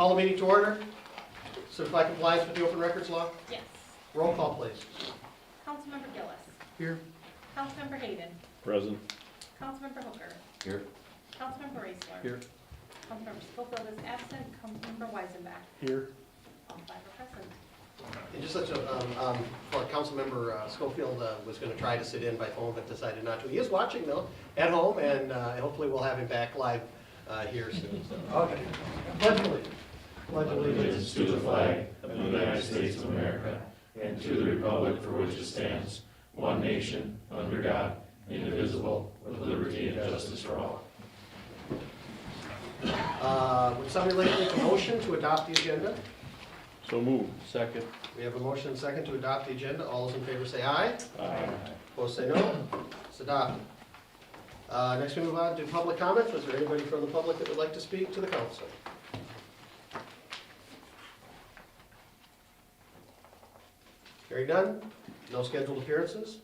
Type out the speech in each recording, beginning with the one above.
Call the meeting to order. Certify compliance with the open records law. Yes. Roll call, please. Councilmember Gillis. Here. Councilmember Hayden. Present. Councilmember Hooker. Here. Councilmember Raisler. Here. Councilmember Schofield is absent. Councilmember Weisenbach. Here. All five are present. And just let you, for Councilmember Schofield was going to try to sit in by phone, but decided not to. He is watching though at home, and hopefully we'll have him back live here soon. So. Okay. Pledge allegiance. Pledge Allegiance to the flag of the United States of America and to the republic for which it stands, one nation, under God, indivisible, with liberty and justice for all. Would somebody like to make a motion to adopt the agenda? So moved. Second. We have a motion and second to adopt the agenda. All those in favor say aye. Aye. Opposed say no. It's adopted. Next we move on to public comments. Was there anybody from the public that would like to speak to the council? Hearing none. No scheduled appearances.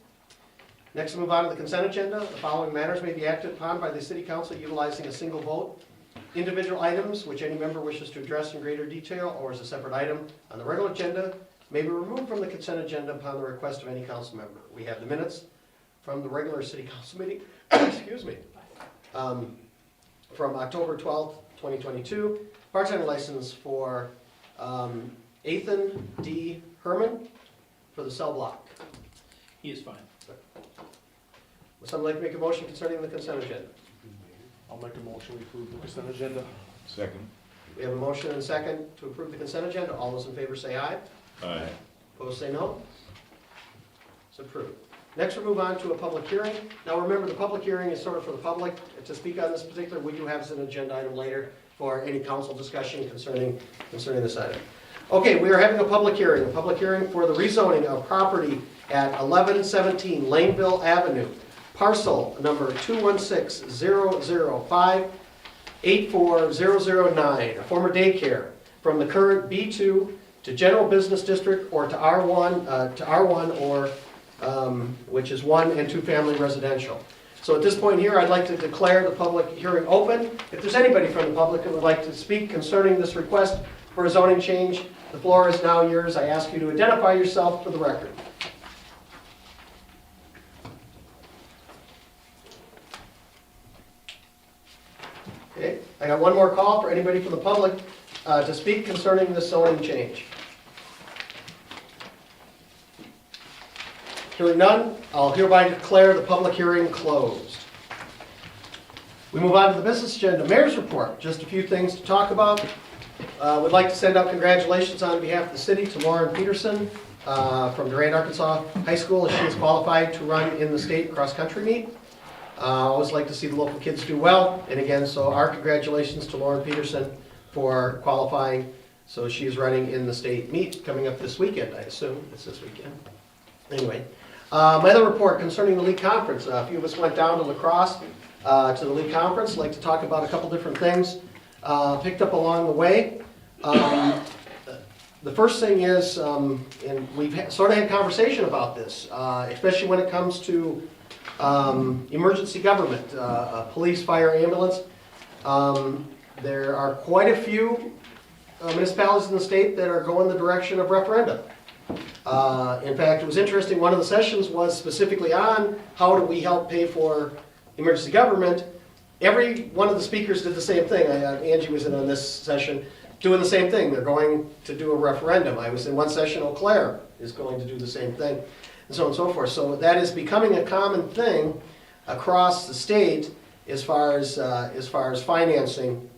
Next we move on to the consent agenda. The following matters may be acted upon by the city council utilizing a single vote. Individual items which any member wishes to address in greater detail or as a separate item on the regular agenda may be removed from the consent agenda upon the request of any council member. We have the minutes from the regular city council meeting, excuse me, from October 12th, 2022. Part-time license for Ethan D. Herman for the cell block. He is fine. Would someone like to make a motion concerning the consent agenda? I'll make a motion to approve the consent agenda. Second. We have a motion and a second to approve the consent agenda. All those in favor say aye. Aye. Opposed say no. It's approved. Next we'll move on to a public hearing. Now remember, the public hearing is sort of for the public to speak on this particular. We do have as an agenda item later for any council discussion concerning this item. Okay, we are having a public hearing for the rezoning of property at 1117 Laneville Avenue, parcel number 216-005-84009, a former daycare, from the current B2 to general business district or to R1 or which is 1 and 2 family residential. So at this point here, I'd like to declare the public hearing open. If there's anybody from the public who would like to speak concerning this request for a zoning change, the floor is now yours. I ask you to identify yourself for the record. Okay, I got one more call for anybody from the public to speak concerning this zoning change. Hearing none, I'll hereby declare the public hearing closed. We move on to the business agenda. Mayor's report. Just a few things to talk about. Would like to send out congratulations on behalf of the city to Lauren Peterson from Durand, Arkansas High School, as she is qualified to run in the state cross-country meet. I always like to see the local kids do well, and again, so our congratulations to Lauren Peterson for qualifying. So she is running in the state meet coming up this weekend, I assume. It's this weekend. Anyway, my other report concerning the league conference. A few of us went down to La Crosse to the league conference. I'd like to talk about a couple different things picked up along the way. The first thing is, and we've sort of had conversation about this, especially when it comes to emergency government, police, fire, ambulance. There are quite a few municipalities in the state that are going the direction of referenda. In fact, it was interesting, one of the sessions was specifically on how do we help pay for emergency government. Every one of the speakers did the same thing. Angie was in on this session doing the same thing. They're going to do a referendum. I was in one session, Eau Claire is going to do the same thing, and so on and so forth. So that is becoming a common thing across the state as far as financing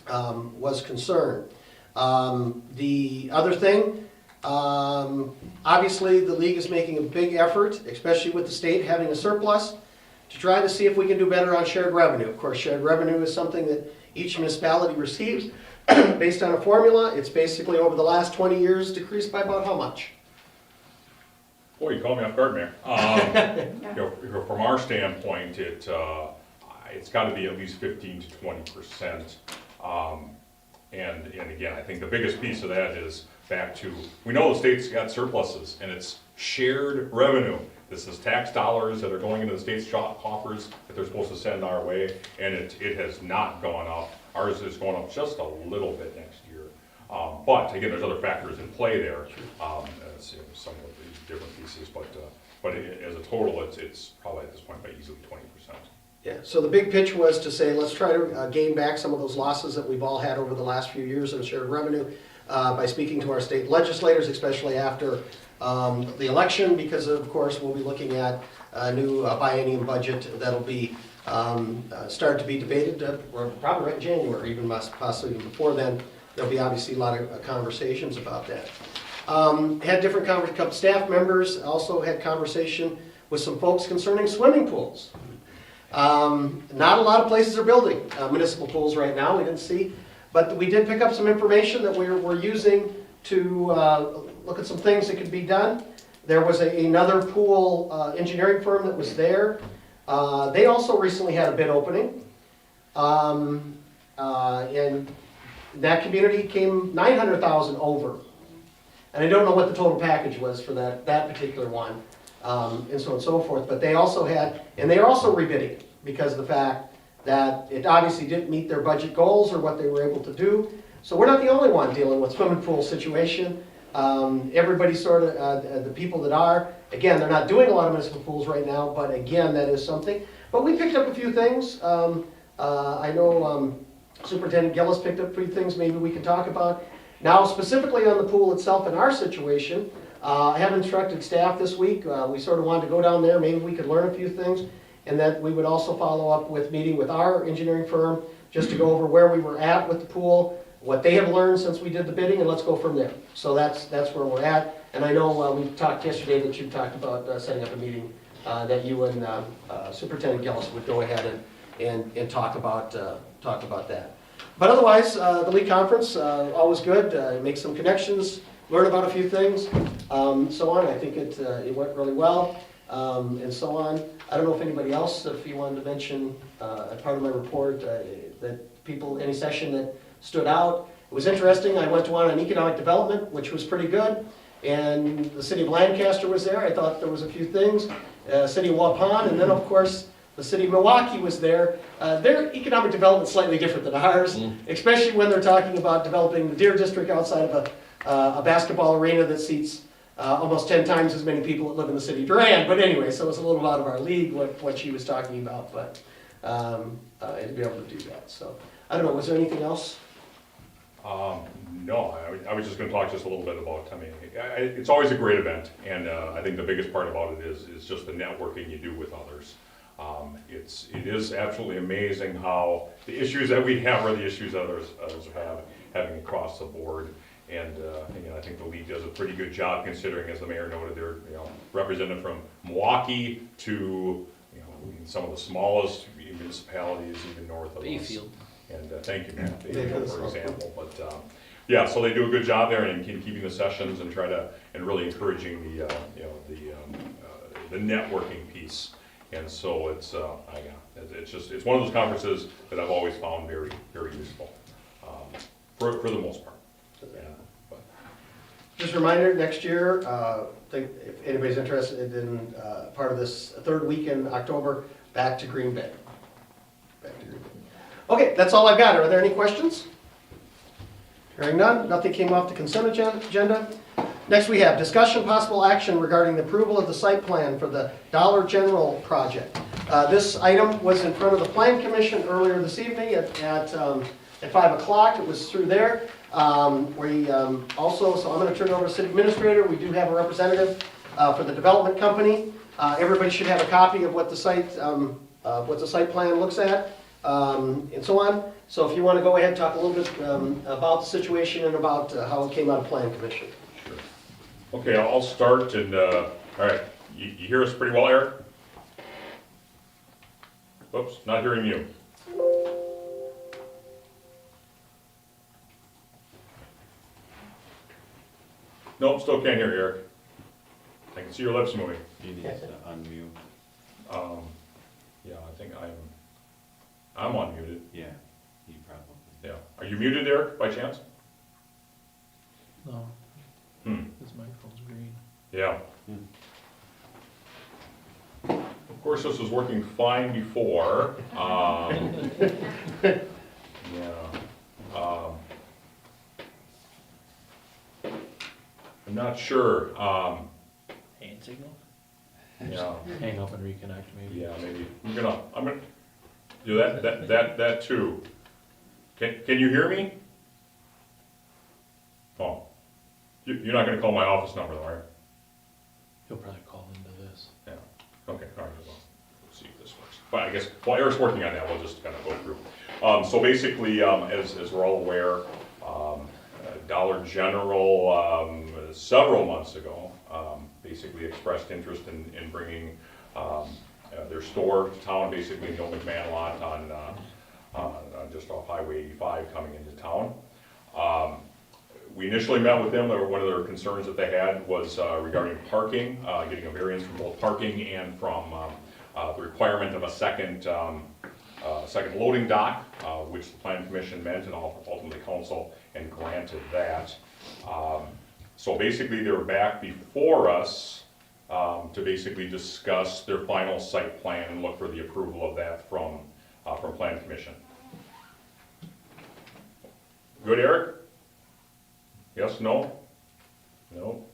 was concerned. The other thing, obviously the league is making a big effort, especially with the state having a surplus, to try to see if we can do better on shared revenue. Of course, shared revenue is something that each municipality receives based on a formula. It's basically over the last 20 years decreased by about how much? Boy, you caught me off guard, Mayor. From our standpoint, it's got to be at least 15 to 20%. And again, I think the biggest piece of that is back to, we know the state's got surpluses, and it's shared revenue. This is tax dollars that are going into the state's coffers that they're supposed to send our way, and it has not gone up. Ours is going up just a little bit next year. But again, there's other factors in play there, as some of the different pieces, but as a total, it's probably at this point by easily 20%. Yeah, so the big pitch was to say, let's try to gain back some of those losses that we've all had over the last few years in shared revenue by speaking to our state legislators, especially after the election, because of course we'll be looking at a new biennium budget that'll be start to be debated, or probably right in January, even possibly even before then. There'll be obviously a lot of conversations about that. Had different couple staff members, also had conversation with some folks concerning swimming pools. Not a lot of places are building municipal pools right now, we didn't see, but we did pick up some information that we're using to look at some things that could be done. There was another pool engineering firm that was there. They also recently had a bid opening. And that community came 900,000 over. And I don't know what the total package was for that particular one, and so on and so forth. But they also had, and they are also rebidding because of the fact that it obviously didn't meet their budget goals or what they were able to do. So we're not the only one dealing with swimming pool situation. Everybody sort of, the people that are, again, they're not doing a lot of municipal pools right now, but again, that is something. But we picked up a few things. I know Superintendent Gillis picked up a few things maybe we can talk about. Now, specifically on the pool itself in our situation, I have instructed staff this week. We sort of wanted to go down there, maybe we could learn a few things, and that we would also follow up with meeting with our engineering firm just to go over where we were at with the pool, what they have learned since we did the bidding, and let's go from there. So that's where we're at. And I know we talked yesterday that you talked about setting up a meeting that you and Superintendent Gillis would go ahead and talk about that. But otherwise, the league conference, always good, make some connections, learn about a few things, so on. I think it went really well, and so on. I don't know if anybody else, if you wanted to mention, as part of my report, that people, any session that stood out. It was interesting. I went to one on economic development, which was pretty good, and the city of Lancaster was there. I thought there was a few things. City of Waupun, and then of course, the city of Milwaukee was there. Their economic development is slightly different than ours, especially when they're talking about developing the Deer District outside of a basketball arena that seats almost 10 times as many people that live in the city of Durand. But anyway, so it's a little out of our league what she was talking about, but to be able to do that. So I don't know, was there anything else? No, I was just going to talk just a little bit about, I mean, it's always a great event, and I think the biggest part about it is just the networking you do with others. It is absolutely amazing how the issues that we have are the issues others have, having across the board. And again, I think the league does a pretty good job considering, as the mayor noted, they're represented from Milwaukee to some of the smallest municipalities even north of Bayfield. us. And thank you, Matt, Bayfield, for example. But yeah, so they do a good job there in keeping the sessions and really encouraging the networking piece. And so it's one of those conferences that I've always found very, very useful for the most part. Yeah, but. Just a reminder, next year, if anybody's interested in part of this third week in October, back to Green Bay. Okay, that's all I've got. Are there any questions? Hearing none, nothing came off the consent agenda. Next we have discussion possible action regarding the approval of the site plan for the Dollar General project. This item was in front of the Plan Commission earlier this evening at 5 o'clock. It was through there. So I'm going to turn it over to City Administrator. We do have a representative for the development company. Everybody should have a copy of what the site plan looks at, and so on. So if you want to go ahead and talk a little bit about the situation and about how it came out of Plan Commission. Okay, I'll start, and all right, you hear us pretty well, Eric? Oops, not hearing you. Nope, still can't hear you, Eric. I can see your lips moving. You need to unmute. Yeah, I think I'm unmuted. Yeah, you probably. Yeah, are you muted, Eric, by chance? No, His microphone's green. Yeah. Of course, this was working fine before. Yeah. I'm not sure. Hand signal? Yeah. Hang up and reconnect maybe. Yeah, maybe. I'm gonna do that too. Can you hear me? Oh. You're not gonna call my office number though, are you? He'll probably call into this. Yeah. Okay, all right, well, let's see if this works. But I guess, while Eric's working on that, we'll just kind of go through. So basically, as we're all aware, Dollar General, several months ago, basically expressed interest in bringing their store to town, basically in the old McMahon lot on just off Highway 85 coming into town. We initially met with them. One of their concerns that they had was regarding parking, getting a variance from both parking and from the requirement of a second loading dock, which the Plan Commission meant and ultimately council and granted that. So basically they're back before us to basically discuss their final site plan and look for the approval of that from Plan Commission. Good, Eric? Yes, no? No?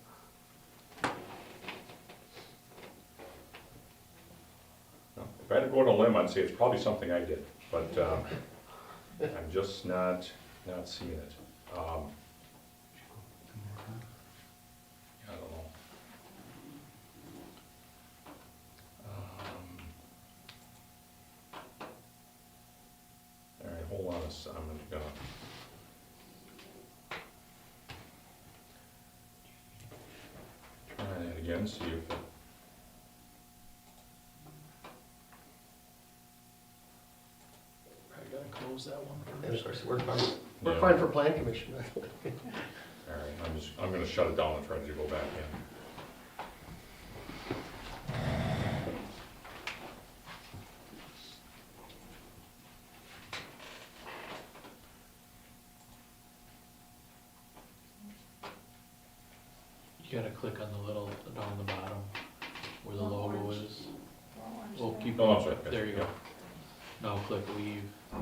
If I had to go on a limb, I'd say it's probably something I did, but I'm just not seeing it. I don't know. All right, hold on a second. I'm gonna try that again, see if it. Probably gotta close that one And of first. course, we're Yeah. fine for Plan Commission. All right, I'm gonna shut it down and try to go back in. You gotta click on the little, down the bottom, where the logo is. Oh, keep Oh, I'm going. sorry. There you go. Now click leave. Now,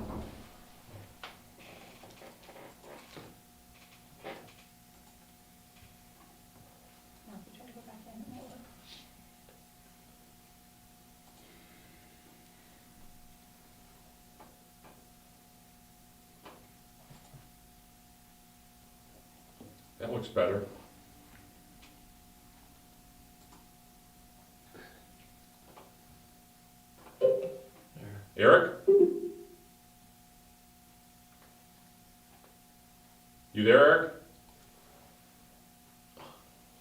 if you try to go back in, it won't work. That looks better. There. Eric? You there, Eric?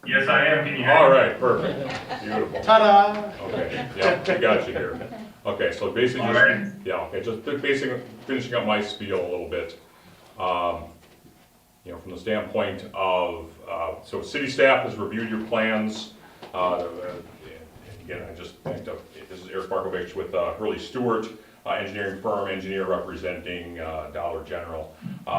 Yes, I am. Can you hear me? All right, perfect. Beautiful. Ta-da! Okay, yeah, we got you here. Okay, so basically, All right. yeah, okay, just basically finishing up my spiel a little bit. You know, from the standpoint of, so city staff has reviewed your plans. And again, I just thanked, this is Eric Markovich with Hurley Stewart, engineering firm, engineer representing Dollar General.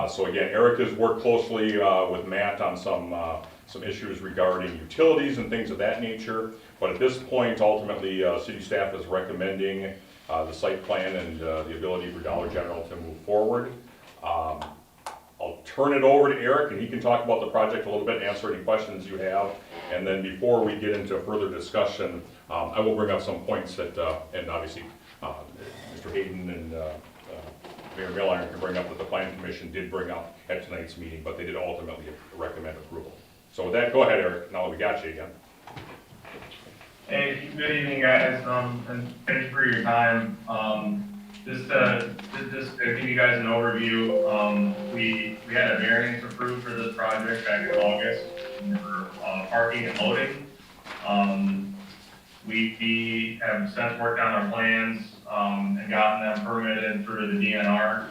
So again, Eric has worked closely with Matt on some issues regarding utilities and things of that nature. But at this point, ultimately, city staff is recommending the site plan and the ability for Dollar General to move forward. I'll turn it over to Eric and he can talk about the project a little bit and answer any questions you have. And then before we get into further discussion, I will bring up some points that, and obviously Mr. Hayden and Mayor Milliron can bring up that the Planning Commission did bring up at tonight's meeting, but they did ultimately recommend approval. So with that, go ahead, Eric, now that we got you again. Hey, good evening, guys, and thank you for your time. Just to give you guys an overview, we had a variance approved for this project back in August for parking and loading. We have since worked on our plans and gotten them permitted through the DNR.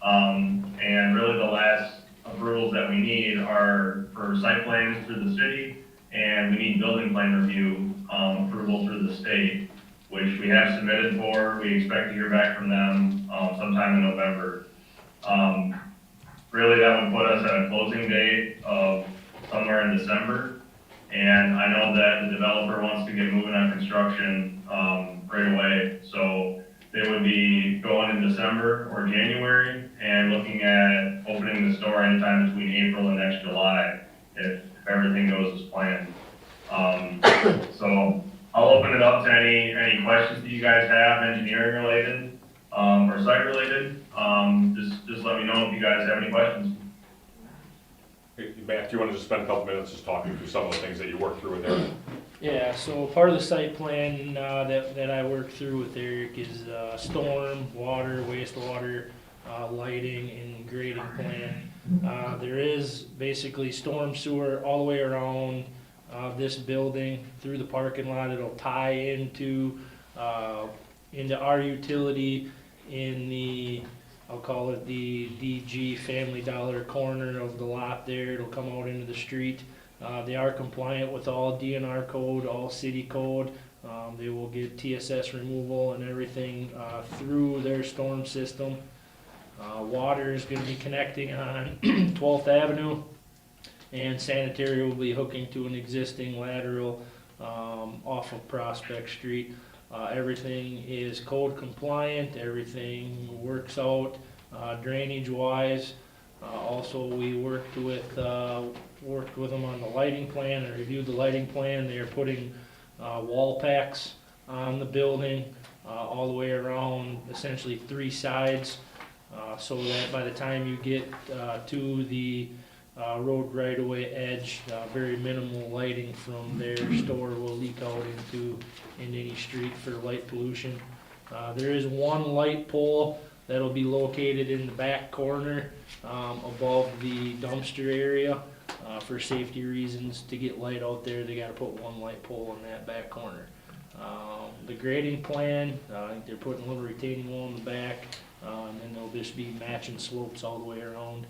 And really the last approvals that we need are for site plans through the city, and we need building plan review approval through the state, which we have submitted for. We expect to hear back from them sometime in November. Really, that would put us at a closing date of somewhere somewhere in December. And I know that the developer wants to get moving on construction, right away. So they would be going in December or January and looking at opening the store anytime between April and next July, if everything goes as planned. So I'll open it up to any questions that you guys have, engineering related, or site related. Just let me know if you guys have any questions. Hey, Matt, do you want to just spend a couple minutes just talking through some of the things that you worked through with there? Yeah, so part of the site plan that I worked through with Eric is storm, water, wastewater, lighting, and grading plan. There is basically storm sewer all the way around this building through the parking lot. It'll tie into our utility in the, I'll call it the DG Family Dollar corner of the lot there. It'll come out into the street. They are compliant with all DNR code, all city code. They will get TSS removal and everything through their storm system. Water is going to be connecting on 12th Avenue, and sanitary will be hooking to an existing lateral off of Prospect Street. Everything is code compliant, everything works out drainage wise. Also, we worked with them on the lighting plan and reviewed the lighting plan. They are putting wall packs on the building all the way around, essentially 3 sides, so that by the time you get to the road right-of-way edge, very minimal lighting from their store will leak out into any street for light pollution. There is one light pole that'll be located in the back corner above the dumpster area. For safety reasons, to get light out there, they gotta put one light pole in that back corner. The grading plan, I think they're putting a little retaining wall in the back, and then they'll just be matching slopes all the way around.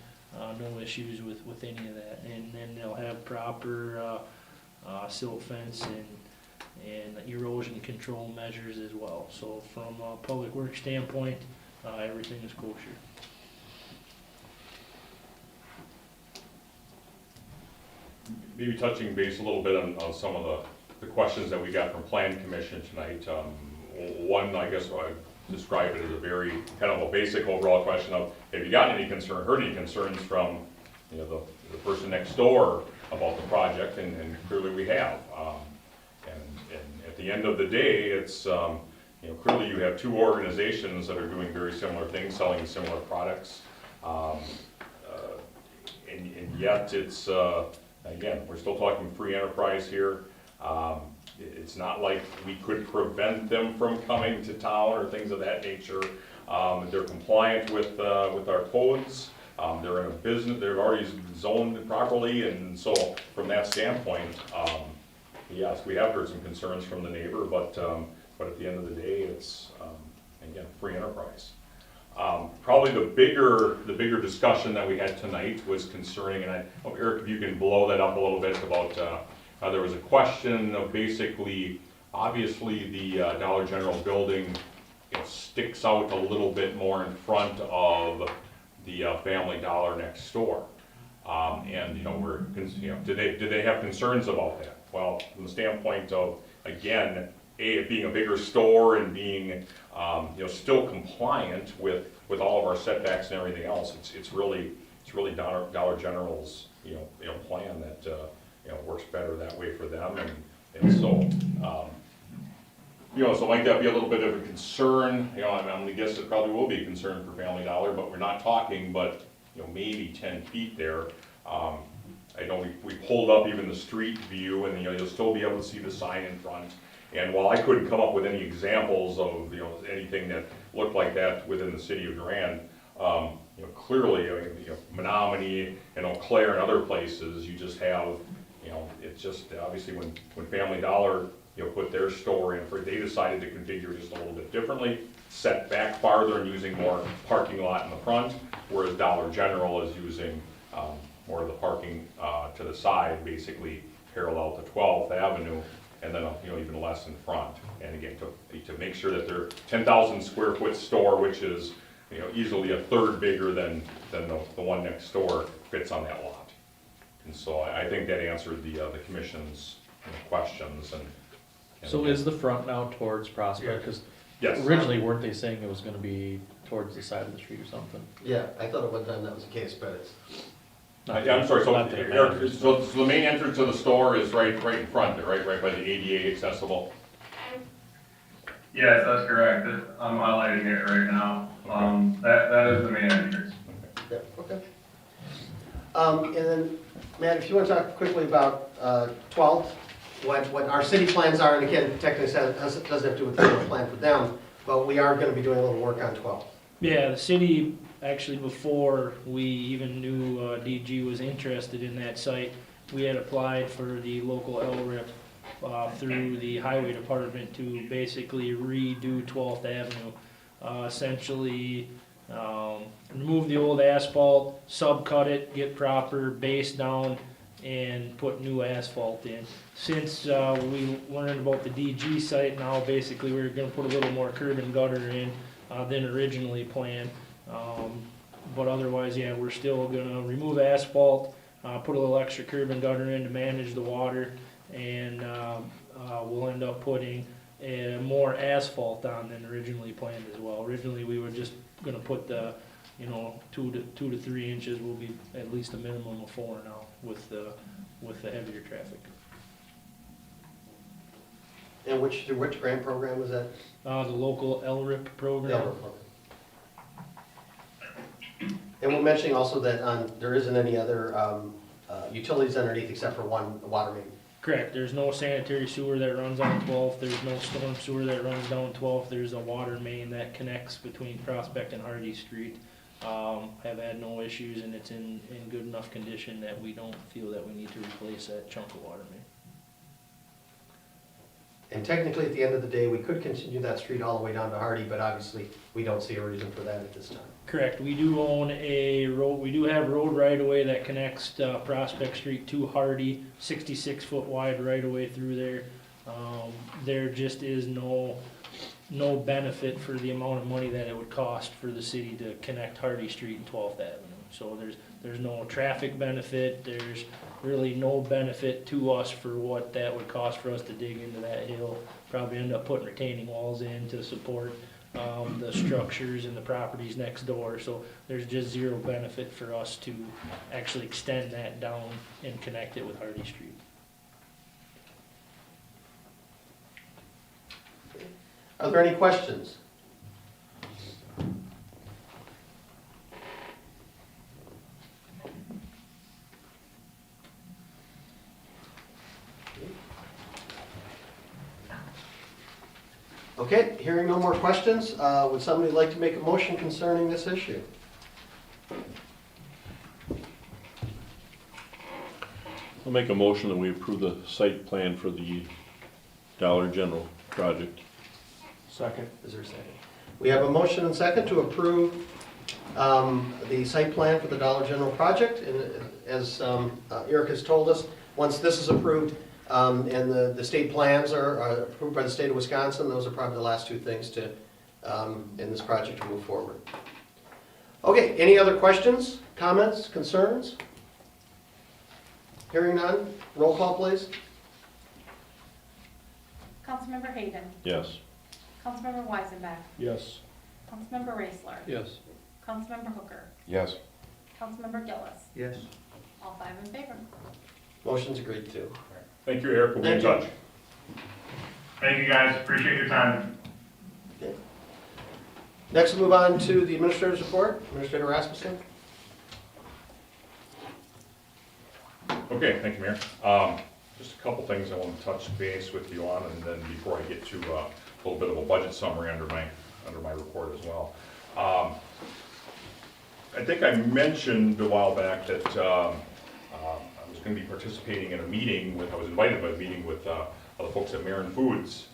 No issues with any of that. And then they'll have proper silt fence and erosion control measures as well. So from a public works standpoint, everything is kosher. Maybe touching base a little bit on some of the questions that we got from Plan Commission tonight. One, I guess I describe it as a very kind of a basic overall question of, have you gotten any concern, heard any concerns from, you know, the person next door about the project? And clearly we have. And at the end of the day, it's, you know, clearly you have 2 organizations that are doing very similar things, selling similar products. And yet it's, again, we're still talking free enterprise here. It's not like we could prevent them from coming to town or things of that nature. They're compliant with our codes. They're in a business, they're already zoned properly, and so from that standpoint, yes, we have heard some concerns from the neighbor, but at the end of the day, it's, again, free enterprise. Probably the bigger discussion that we had tonight was concerning, and I hope, Eric, if you can blow that up a little bit about, there was a question of basically, obviously the Dollar General building, it sticks out a little bit more in front of the Family Dollar next door. And, you know, did they have concerns about that? Well, from the standpoint of, again, it being a bigger store and being, you know, still compliant with all of our setbacks and everything else, it's really Dollar General's, you know, plan that, you know, works better that way for them, and so, you know, so might that be a little bit of a concern? You know, I'm gonna guess it probably will be a concern for Family Dollar, but we're not talking, but, you know, maybe 10 feet there. I know we pulled up even the street view, and, you know, you'll still be able to see the sign in front. And while I couldn't come up with any examples of, you know, anything that looked like that within the city of Durand, you know, clearly, I mean, you know, Menominee and Eau Claire and other places, you just have, you know, it's just obviously when Family Dollar, you know, put their store in, they decided to configure just a little bit differently, set back farther and using more parking lot in the front, whereas Dollar General is using more of the parking to the side, basically parallel to 12th Avenue, and then, you know, even less in front. And again, to make sure that their 10,000 square foot store, which is, you know, easily a third bigger than the one next door, fits on that lot. And so I think that answered the commission's questions and. So is the front now towards Prospect? Because Yes. originally weren't they saying it was gonna be towards the side of the street or something? Yeah, I thought at one time that was the case, but it's, Yeah, I'm sorry, so, Not that it Eric, matters. so the main entrance to the store is right in front there, right by the ADA accessible? Yes, that's correct. I'm highlighting it right now. That is the main entrance. yeah, okay. And then, Matt, if you want to talk quickly about 12th, what our city plans are, and again, technically it doesn't have to do with the general plan for them, but we are going to be doing a little work on 12th. Yeah, the city, actually before we even knew DG was interested in that site, we had applied for the local LRIP through the highway department to basically redo 12th Avenue. Essentially, remove the old asphalt, subcut it, get proper base down, and put new asphalt in. Since we learned about the DG site, now basically we're gonna put a little more curb and gutter in than originally planned. But otherwise, yeah, we're still gonna remove asphalt, put a little extra curb and gutter in to manage the water, and we'll end up putting more asphalt on than originally planned as well. Originally, we were just gonna put the, 2 to 3 inches. Will be at least a minimum of 4 now with the heavier traffic. And which grant program was that? The local LRIP program. Delaware program. And we're mentioning also that there isn't any other utilities underneath except for one water main. Correct, there's no sanitary sewer that runs on 12th, there's no storm sewer that runs down 12th, there's a water main that connects between Prospect and Hardy Street. Have had no issues, and it's in good enough condition that we don't feel that we need to replace that chunk of water main. And technically, at the end of the day, we could continue that street all the way down to Hardy, but obviously, we don't see a reason for that at this time. Correct, we do own a road, we do have road right-of-way that connects Prospect Street to Hardy, 66-foot wide right-of-way through there. There just is no benefit for the amount of money that it would cost for the city to connect Hardy Street and 12th Avenue. So there's no traffic benefit, there's really no benefit to us for what that would cost for us to dig into that hill. Probably end up putting retaining walls in to support the structures and the properties next door, so there's just zero benefit for us to actually extend that down and connect it with Hardy Street. Are there any questions? Okay, hearing no more questions, would somebody like to make a motion concerning this issue? I'll make a motion that we approve the site plan for the Dollar General project. Second. Is there a second? We have a motion and second to approve the site plan for the Dollar General project. And as Eric has told us, once this is approved and the state plans are approved by the state of Wisconsin, those are probably the last two things to in this project to move forward. Okay, any other questions, comments, concerns? Hearing none, roll call please. Councilmember Hayden. Yes. Councilmember Weisenbeck. Yes. Councilmember Raisler. Yes. Councilmember Hooker. Yes. Councilmember Gillis. Yes. All 5 in favor. Motion's agreed to. Thank you, Eric, we'll be in Thank you. touch. Thank you, guys. Appreciate your time. Next, we'll move on to the administrator's report. Administrator Rasmussen. Okay, thank you, Mayor. Just a couple things I want to touch base with you on, and then before I get to a little bit of a budget summary under my report as well. I think I mentioned a while back that I was going to be participating in a meeting with, I was invited to a meeting with the folks at Marin Foods,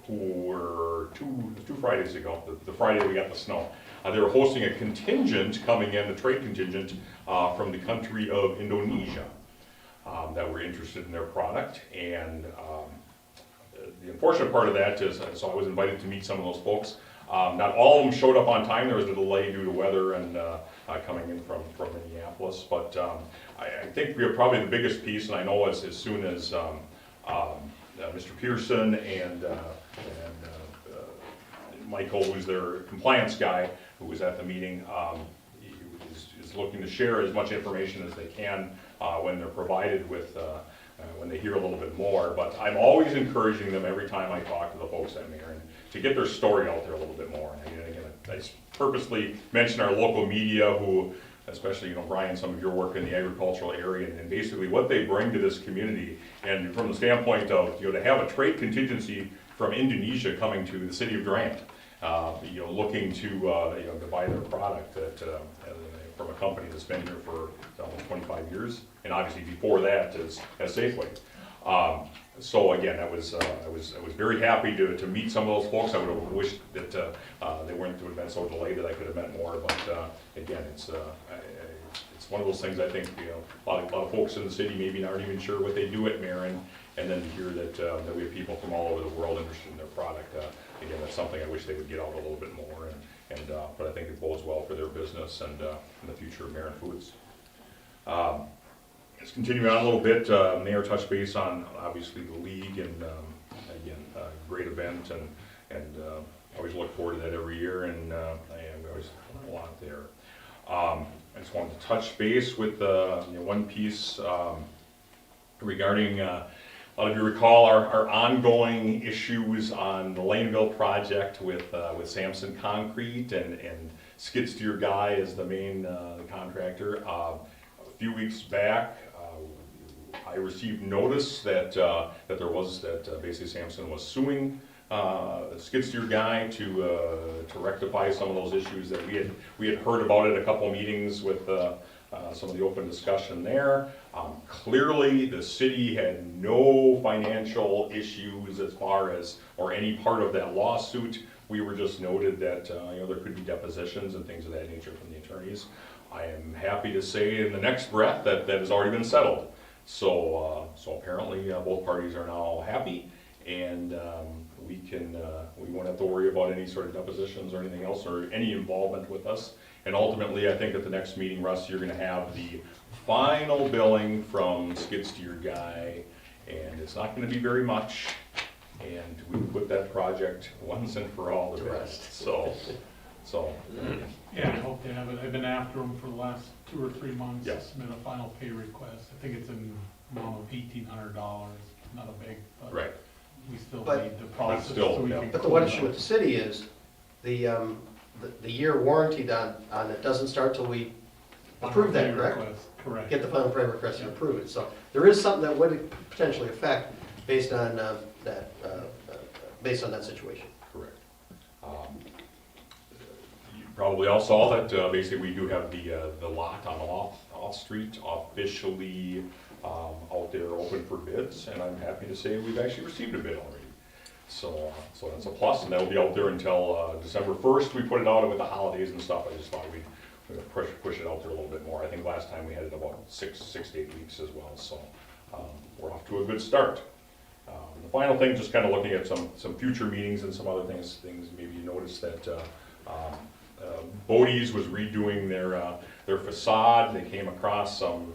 who were two Fridays ago, the Friday we got the snow. They were hosting a contingent coming in, a trade contingent from the country of Indonesia that were interested in their product. And the unfortunate part of that is, so I was invited to meet some of those folks. Not all of them showed up on time. There was a delay due to weather and coming in from Minneapolis. But I think we are probably the biggest piece, and I know as soon as Mr. Pearson and Michael, who's their compliance guy, who was at the meeting, is looking to share as much information as they can when they're provided with, when they hear a little bit more. But I'm always encouraging them every time I talk to the folks at Marin to get their story out there a little bit more. And again, I purposely mention our local media, who, especially, you know, Brian, some of your work in the agricultural area, and basically what they bring to this community. And from the standpoint of, you know, to have a trade contingency from Indonesia coming to the city of Durand, you know, looking to, you know, to buy their product from a company that's been here for almost 25 years, and obviously before that as Safeway. So again, I was very happy to meet some of those folks. I would have wished that they would have been so delayed that I could have met more. But again, it's one of those things. I think, you know, a lot of folks in the city maybe aren't even sure what they do at Marin, and then to hear that we have people from all over the world interested in their product. Again, that's something I wish they would get out a little bit more. But I think it bodes well for their business and the future of Marin Foods. Let's continue on a little bit. Mayor touched base on obviously the league, and again, great event, and always look forward to that every year, and we always learn a lot there. I just wanted to touch base with one piece regarding. A lot of you recall our ongoing issues on the Laneville project with Sampson Concrete and Skid Steer Guy as the main contractor. A few weeks back, I received notice that basically Sampson was suing Skid Steer Guy to rectify some of those issues that we had heard about at a couple meetings with some of the open discussion there. Clearly, the city had no financial issues as far as, or any part of that lawsuit. We were just noted that you know, there could be depositions and things of that nature from the attorneys. I am happy to say in the next breath that has already been settled. So apparently both parties are now happy, and we won't have to worry about any sort of depositions or anything else, or any involvement with us. And ultimately, I think at the next meeting, Russ, you're going to have the final billing from Skid Steer Guy, and it's not going to be very much. And we put that project once and for all to rest. So. Yeah, I hope they have it. I've been after them for the last 2 or 3 months. Yes. To submit a final pay request. I think it's in the amount of $1,800. Not a big, but Right. we still But- need the process. still, so we yeah. can But the one close issue out. with the city is the year warranty on it doesn't start till we approve that, Final pay correct? request, correct. Get the final pay request and approve it. So there is something that would potentially affect based on that situation. Correct. You probably all saw that basically we do have the lot on off Street officially out there open for bids, and I'm happy to say we've actually received a bid already. So that's a plus, and that'll be out there until December 1st. We put it out with the holidays and stuff. I just thought we'd push it out there a little bit more. I think last time we had it about 6 to 8 weeks as well. So we're off to a good start. The final thing, just kind of looking at some future meetings and some other things. Maybe you noticed that Bodie's was redoing their facade. They came across some.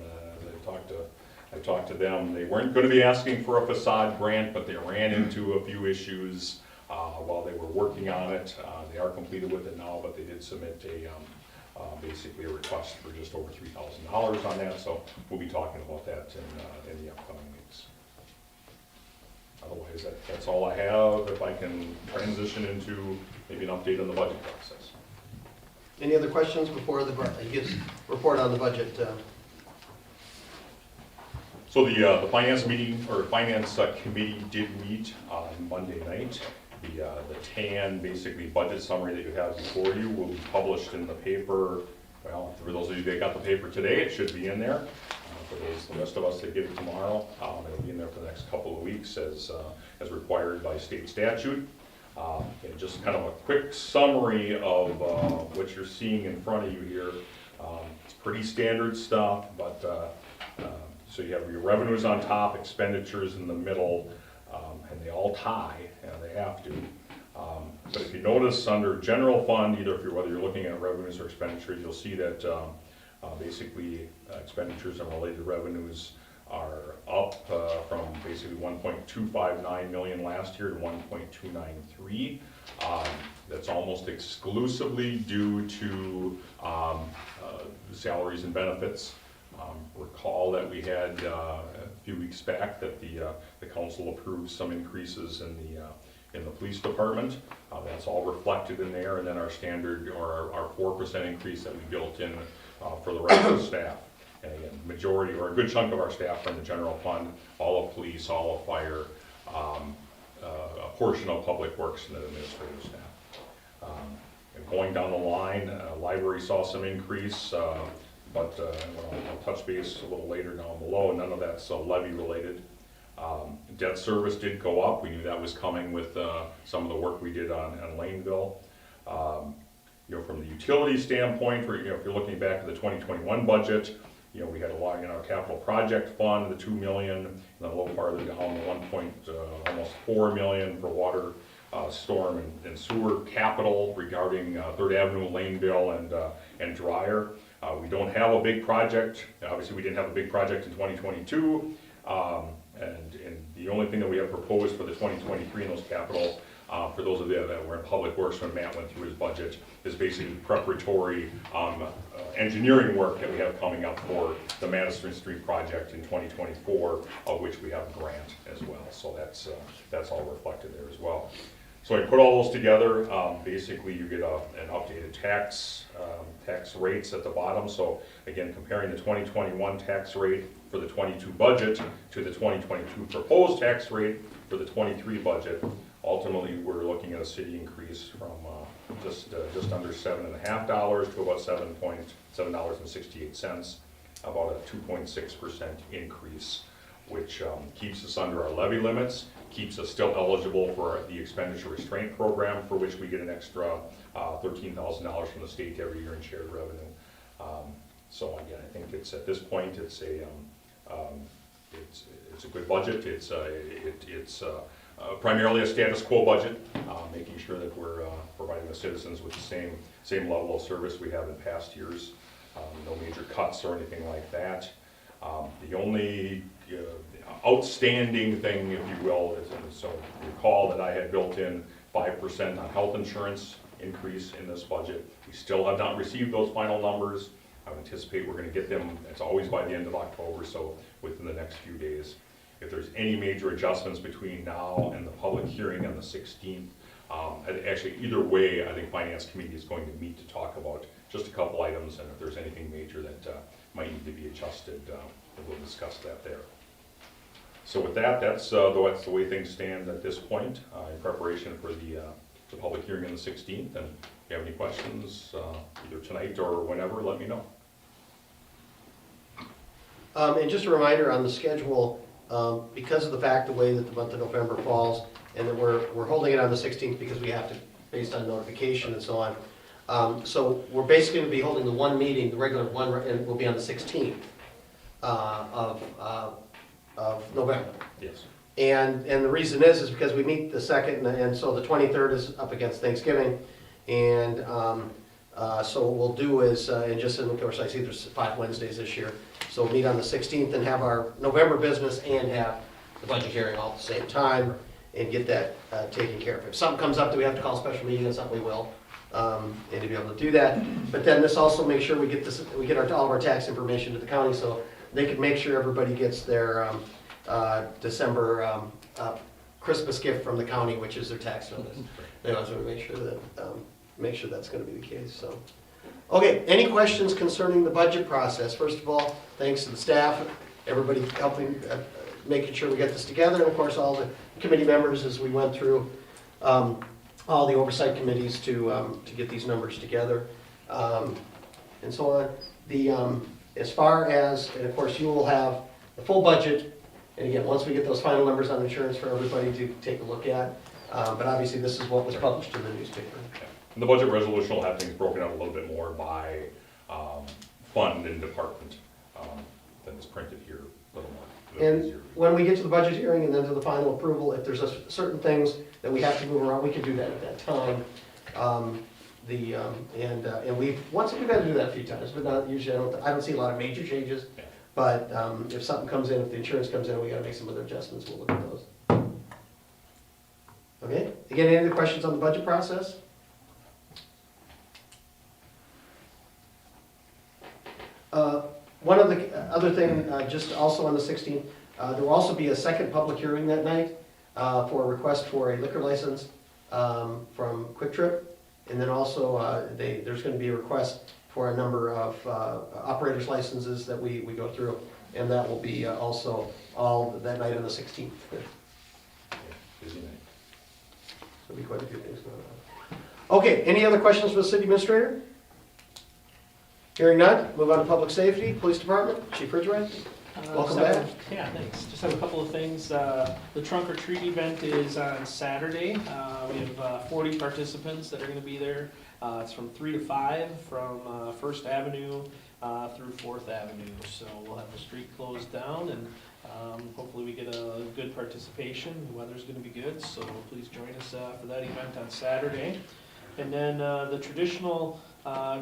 I talked to them. They weren't going to be asking for a facade grant, but they ran into a few issues while they were working on it. They are completed with it now, but they did submit basically a request for just over $3,000 on that. So we'll be talking about that in the upcoming weeks. Otherwise, that's all I have. If I can transition into maybe an update on the budget process. Any other questions before he gives report on the budget? So the finance meeting, or finance committee did meet on Monday night. The TAN, basically budget summary that you have before you, will be published in the paper. Well, for those of you that got the paper today, it should be in there. For the rest of us that get it tomorrow, it'll be in there for the next couple of weeks as required by state statute. And just kind of a quick summary of what you're seeing in front of you here. It's pretty standard stuff, but so you have your revenues on top, expenditures in the middle, and they all tie, and they have to. But if you notice under general fund, whether you're looking at revenues or expenditures, you'll see that basically expenditures and related revenues are up from basically 1.259 million last year to 1.293. That's almost exclusively due to salaries and benefits. Recall that we had a few weeks back that the council approved some increases in the police department. That's all reflected in there, and then our standard, or our 4% increase that we built in for the rest of the staff. And again, majority, or a good chunk of our staff are in the general fund, all of police, all of fire, a portion of public works and the administrative staff. And going down the line, library saw some increase, but I'll touch base a little later down below. None of that's levy related. Debt service did go up. We knew that was coming with some of the work we did on Laneville. From the utility standpoint, if you're looking back at the 2021 budget, we had a lot in our capital project fund, the 2 million, and then a little farther down, the almost 4 million for water, storm and sewer capital regarding 3rd Avenue, Laneville, and Dryer. We don't have a big project. Obviously, we didn't have a big project in 2022. And the only thing that we have proposed for the 2023 in those capital, for those of you that were in public works when Matt went through his budget, is basically preparatory engineering work that we have coming up for the Madison Street project in 2024, of which we have a grant as well. So that's all reflected there as well. So I put all those together. Basically, you get an updated tax rates at the bottom. So again, comparing the 2021 tax rate for the 22 budget to the 2022 proposed tax rate for the 23 budget. Ultimately, we're looking at a city increase from just under $7.50 to about $7.68, about a 2.6% increase, which keeps us under our levy limits, keeps us still eligible for the expenditure restraint program, for which we get an extra $13,000 from the state every year in shared revenue. So again, I think it's at this point it's a good budget. It's primarily a status quo budget, making sure that we're providing the citizens with the same level of service we have in past years. No major cuts or anything like that. The only outstanding thing, if you will, is, so recall that I had built in 5% on health insurance increase in this budget. We still have not received those final numbers. I would anticipate we're going to get them, it's always by the end of October, so within the next few days. If there's any major adjustments between now and the public hearing on the 16th, actually either way, I think Finance Committee is going to meet to talk about just a couple items, and if there's anything major that might need to be adjusted, we'll discuss that there. So with that, that's the way things stand at this point in preparation for the public hearing on the 16th. And if you have any questions, either tonight or whenever, let me know. And just a reminder on the schedule, because of the fact the way that the month of November falls, and that we're holding it on the 16th because we have to, based on notification and so on. So we're basically going to be holding the one meeting, the regular one, and will be on the 16th of November. Yes. And the reason is because we meet the 2nd, and so the 23rd is up against Thanksgiving. And so what we'll do is, and just in, of course, I see there's 5 Wednesdays this year. So we'll meet on the 16th and have our November business and have the budget hearing all at the same time and get that taken care of. If something comes up that we have to call a special meeting, that's something we will, and to be able to do that. But then this also makes sure we get all of our tax information to the county so they can make sure everybody gets their December Christmas gift from the county, which is their tax notice. They also want to make sure that's going to be the case. So, okay, any questions concerning the budget process? First of all, thanks to the staff, everybody helping, making sure we get this together, and of course all the committee members as we went through all the oversight committees to get these numbers together, and so on. As far as, and of course you will have the full budget. And again, once we get those final numbers on insurance for everybody to take a look at, but obviously this is what was published in the newspaper. And the budget resolution will have things broken out a little bit more by fund and department than is printed here, a little more And when we get to the budget hearing and then to the final approval, if there's certain things that we have to move around, we can do that at that time. And we've had to do that a few times, but not usually, I don't see a lot of major changes. But if something comes in, if the insurance comes in, we gotta make some other adjustments, we'll look at those. Okay, again, any other questions on the budget process? One of the other thing, just also on the 16th, there will also be a second public hearing that night for a request for a liquor license from Quick Trip. And then also, there's gonna be a request for a number of operators licenses that we go through. And that will be also all that night on the 16th. Busy night. There'll be quite a few things going on. Okay, any other questions for the city administrator? Hearing none, move on to public safety, police department, Chief Ridgway. Welcome back. Yeah, thanks. Just have a couple of things. The trunk or treat event is on Saturday. We have 40 participants that are going to be there. It's from 3 to 5 from First Avenue through 4th Avenue. So we'll have the street closed down and hopefully we get a good participation. The weather's going to be good, so please join us for that event on Saturday. And then the traditional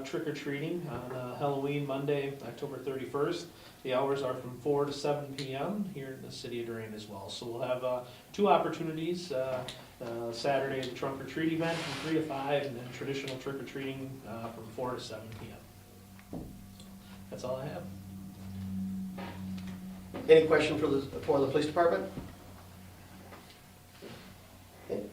trick-or-treating on Halloween, Monday, October 31st. The hours are from 4 to 7 p.m. here in the city of Durand as well. So we'll have 2 opportunities. Saturday, the trunk-or-treat event from 3 to 5, and then traditional trick-or-treating from 4 to 7 p.m. That's all I have. Any question for the police department? Okay.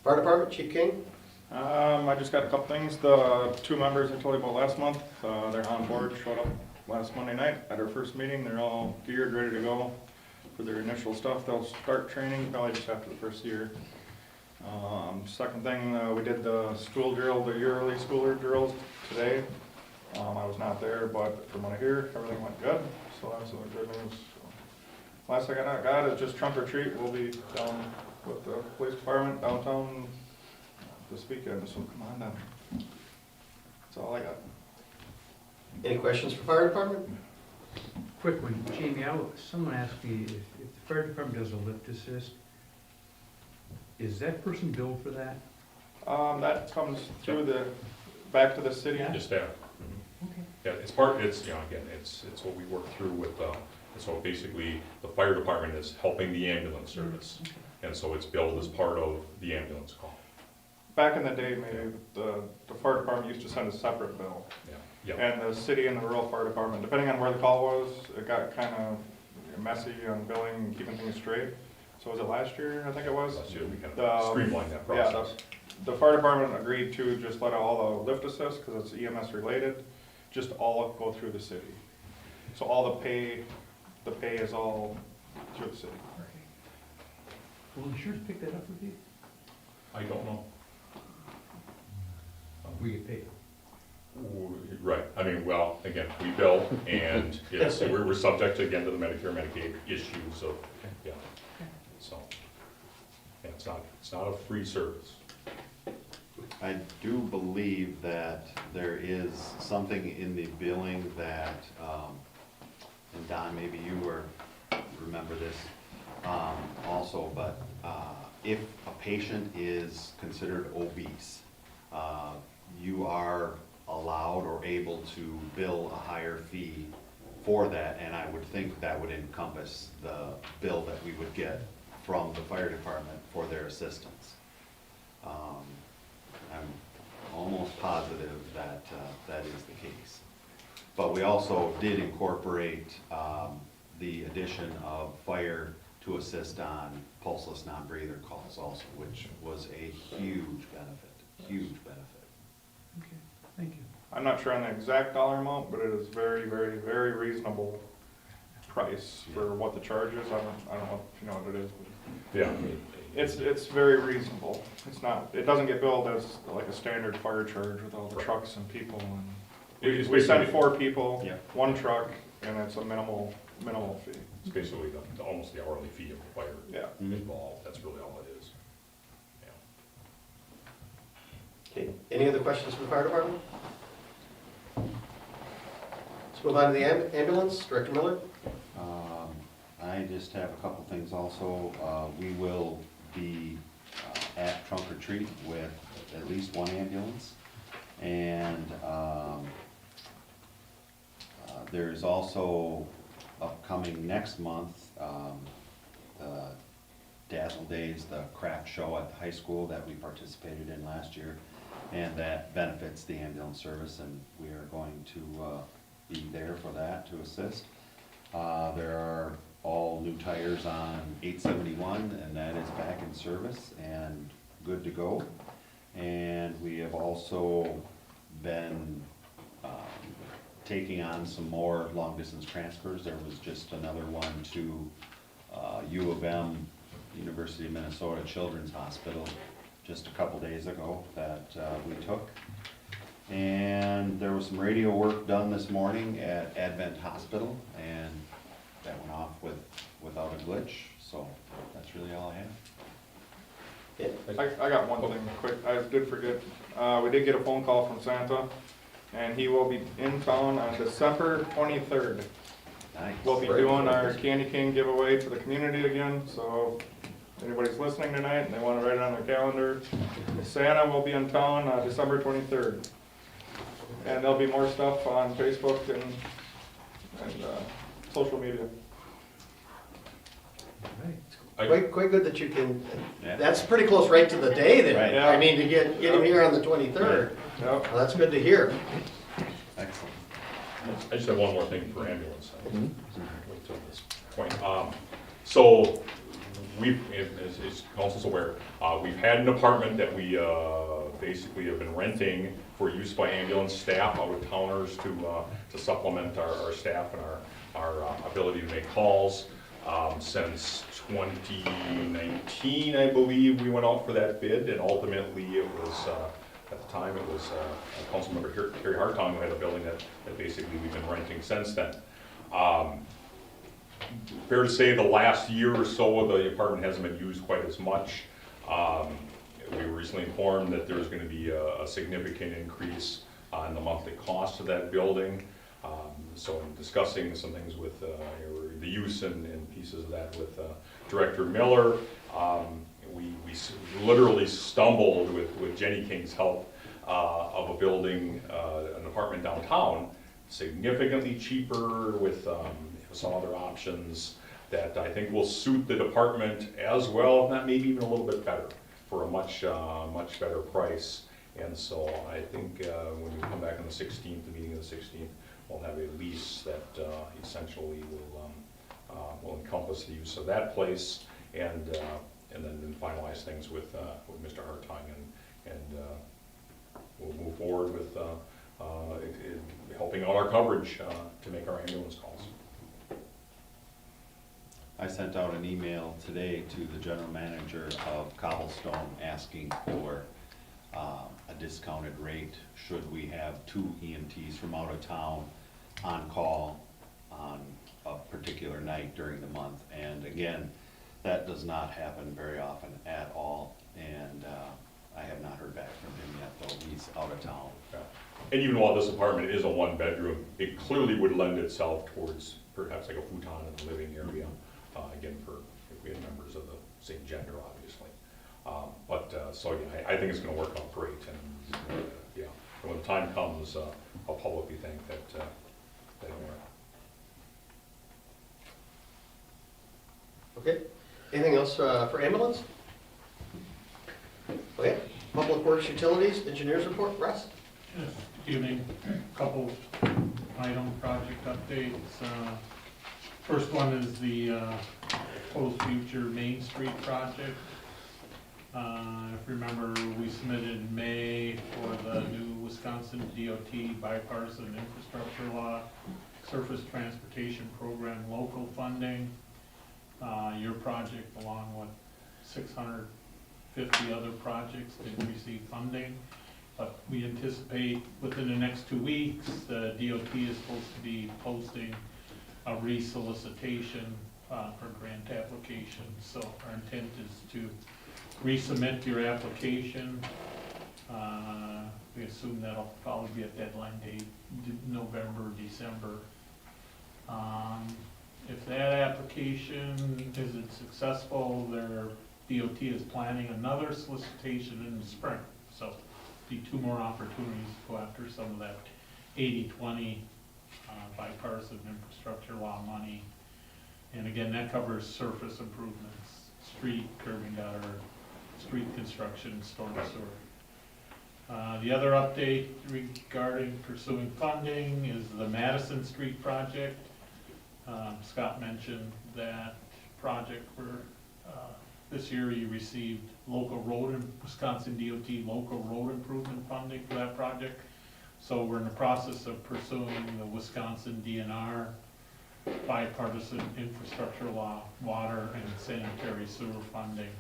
Fire department, Chief King. I just got a couple things. The 2 members I told you about last month, they're on board, showed up last Monday night at our first meeting. They're all geared, ready to go for their initial stuff. They'll start training probably just after the first year. Second thing, we did the school drill, the yearly schooler drills today. I was not there, but from what I hear, everything went good, so that's good news. Last thing I got is just trunk or treat. We'll be down with the police department downtown this weekend, so come on down. That's all I got. Any questions for fire department? Quick one, Jamie, someone asked me if the fire department does a lift assist, is that person billed for that? That comes through back to the city. Just there. Okay. Yeah, it's, again, it's what we work through with, so basically, the fire department is helping the ambulance service. And so it's billed as part of the ambulance call. Back in the day, maybe the fire department used to send a separate bill. Yeah. And the city and the rural fire department, depending on where the call was, it got kind of messy on billing and keeping things straight. So was it last year, I think it was? Last year, we kind of streamlined that process. Yeah, the fire department agreed to just let all the lift assist, because it's EMS related, just all go through the city. So all the pay is all through the city. Will insurance pick that up with you? I don't know. We get paid. Right, I mean, well, again, we bill, and we're subject to, again, to the Medicare, Medicaid issues of, yeah. So, yeah, it's not a free service. I do believe that there is something in the billing that, and Don, maybe you remember this also, but if a patient is considered obese, you are allowed or able to bill a higher fee for that, and I would think that would encompass the bill that we would get from the fire department for their assistance. I'm almost positive that that is the case. But we also did incorporate the addition of fire to assist on pulseless non-breather calls also, which was a huge benefit. Okay, thank you. I'm not sure on the exact dollar amount, but it is very, very, very reasonable price for what the charge is. I don't know if you know what it is. But Yeah. It's very reasonable. It's not, it doesn't get billed as like a standard fire charge with all the trucks and people. And we send 4 people, 1 truck, and it's a minimal fee. It's basically almost the hourly fee of the fire involved. That's really all it is. Yeah. Okay, any other questions for the fire department? Let's move on to the ambulance, Director Miller. I just have a couple things also. We will be at trunk or treat with at least one ambulance. And there's also upcoming next month, the Dazzle Days, the craft show at the high school that we participated in last year. And that benefits the ambulance service, and we are going to be there for that to assist. There are all new tires on 871, and that is back in service and good to go. And we have also been taking on some more long-distance transfers. There was just another one to U of M, University of Minnesota Children's Hospital, just a couple days ago that we took. And there was some radio work done this morning at Advent Hospital, and that went off without a glitch, so that's really all I have. I got one thing quick, I did forget. We did get a phone call from Santa, and he will be in town on December 23rd. Nice. We'll be doing our Candy Cane giveaway to the community again, so if anybody's listening tonight and they want to write it on their calendar, Santa will be in town December 23rd. And there'll be more stuff on Facebook and social media. Quite good that you can, Yeah. that's pretty close right to the day then. Right. I mean, to get him here on the 23rd. Yep. Well, that's good to hear. Excellent. I just have one more thing for ambulance. Wait till this point. So we've, as council's aware, we've had an apartment that we basically have been renting for use by ambulance staff, out of towners to supplement our staff and our ability to make calls. Since 2019, I believe, we went out for that bid, and ultimately it was, at the time, it was Councilmember Kerry Hartong who had a building that basically we've been renting since then. Fair to say the last year or so, the apartment hasn't been used quite as much. We were recently informed that there's going to be a significant increase in the monthly cost of that building. So in discussing some things with the use and pieces of that with Director Miller, we literally stumbled with Jenny King's help of a building, an apartment downtown, significantly cheaper with some other options that I think will suit the department as well, if not maybe even a little bit better, for a much better price. And so I think when we come back on the 16th, the meeting of the 16th, we'll have a lease that essentially will encompass the use of that place, and then finalize things with Mr. Hartong, and we'll move forward with helping out our coverage to make our ambulance calls. I sent out an email today to the general manager of Cobblestone asking for a discounted rate should we have 2 EMTs from out of town on call on a particular night during the month. And again, that does not happen very often at all, and I have not heard back from him yet, though he's out of town. Yeah. And even while this apartment is a 1-bedroom, it clearly would lend itself towards perhaps like a futon in the living area, again, for if we had members of the same gender, obviously. So yeah, I think it's going to work out great, and yeah, and when the time comes, I'll publicly thank that owner. Okay, anything else for ambulance? Okay, Public Works Utilities, Engineers Report, Russ? Yes, evening, couple item project updates. First one is the Post Future Main Street project. If you remember, we submitted in May for the new Wisconsin DOT bipartisan infrastructure law, surface transportation program local funding. Your project, along with 650 other projects, did receive funding. But we anticipate within the next 2 weeks, the DOT is supposed to be posting a resolicitation for grant applications. So our intent is to resubmit your application. We assume that'll probably be a deadline date, November, December. If that application isn't successful, their DOT is planning another solicitation in the spring. So be 2 more opportunities to go after some of that 80-20 bipartisan infrastructure law money. And again, that covers surface improvements, street, curb and gutter, street construction, storm sewer. The other update regarding pursuing funding is the Madison Street project. Scott mentioned that project where this year he received Wisconsin DOT local road improvement funding for that project. So we're in the process of pursuing the Wisconsin DNR bipartisan infrastructure law, water and sanitary sewer funding.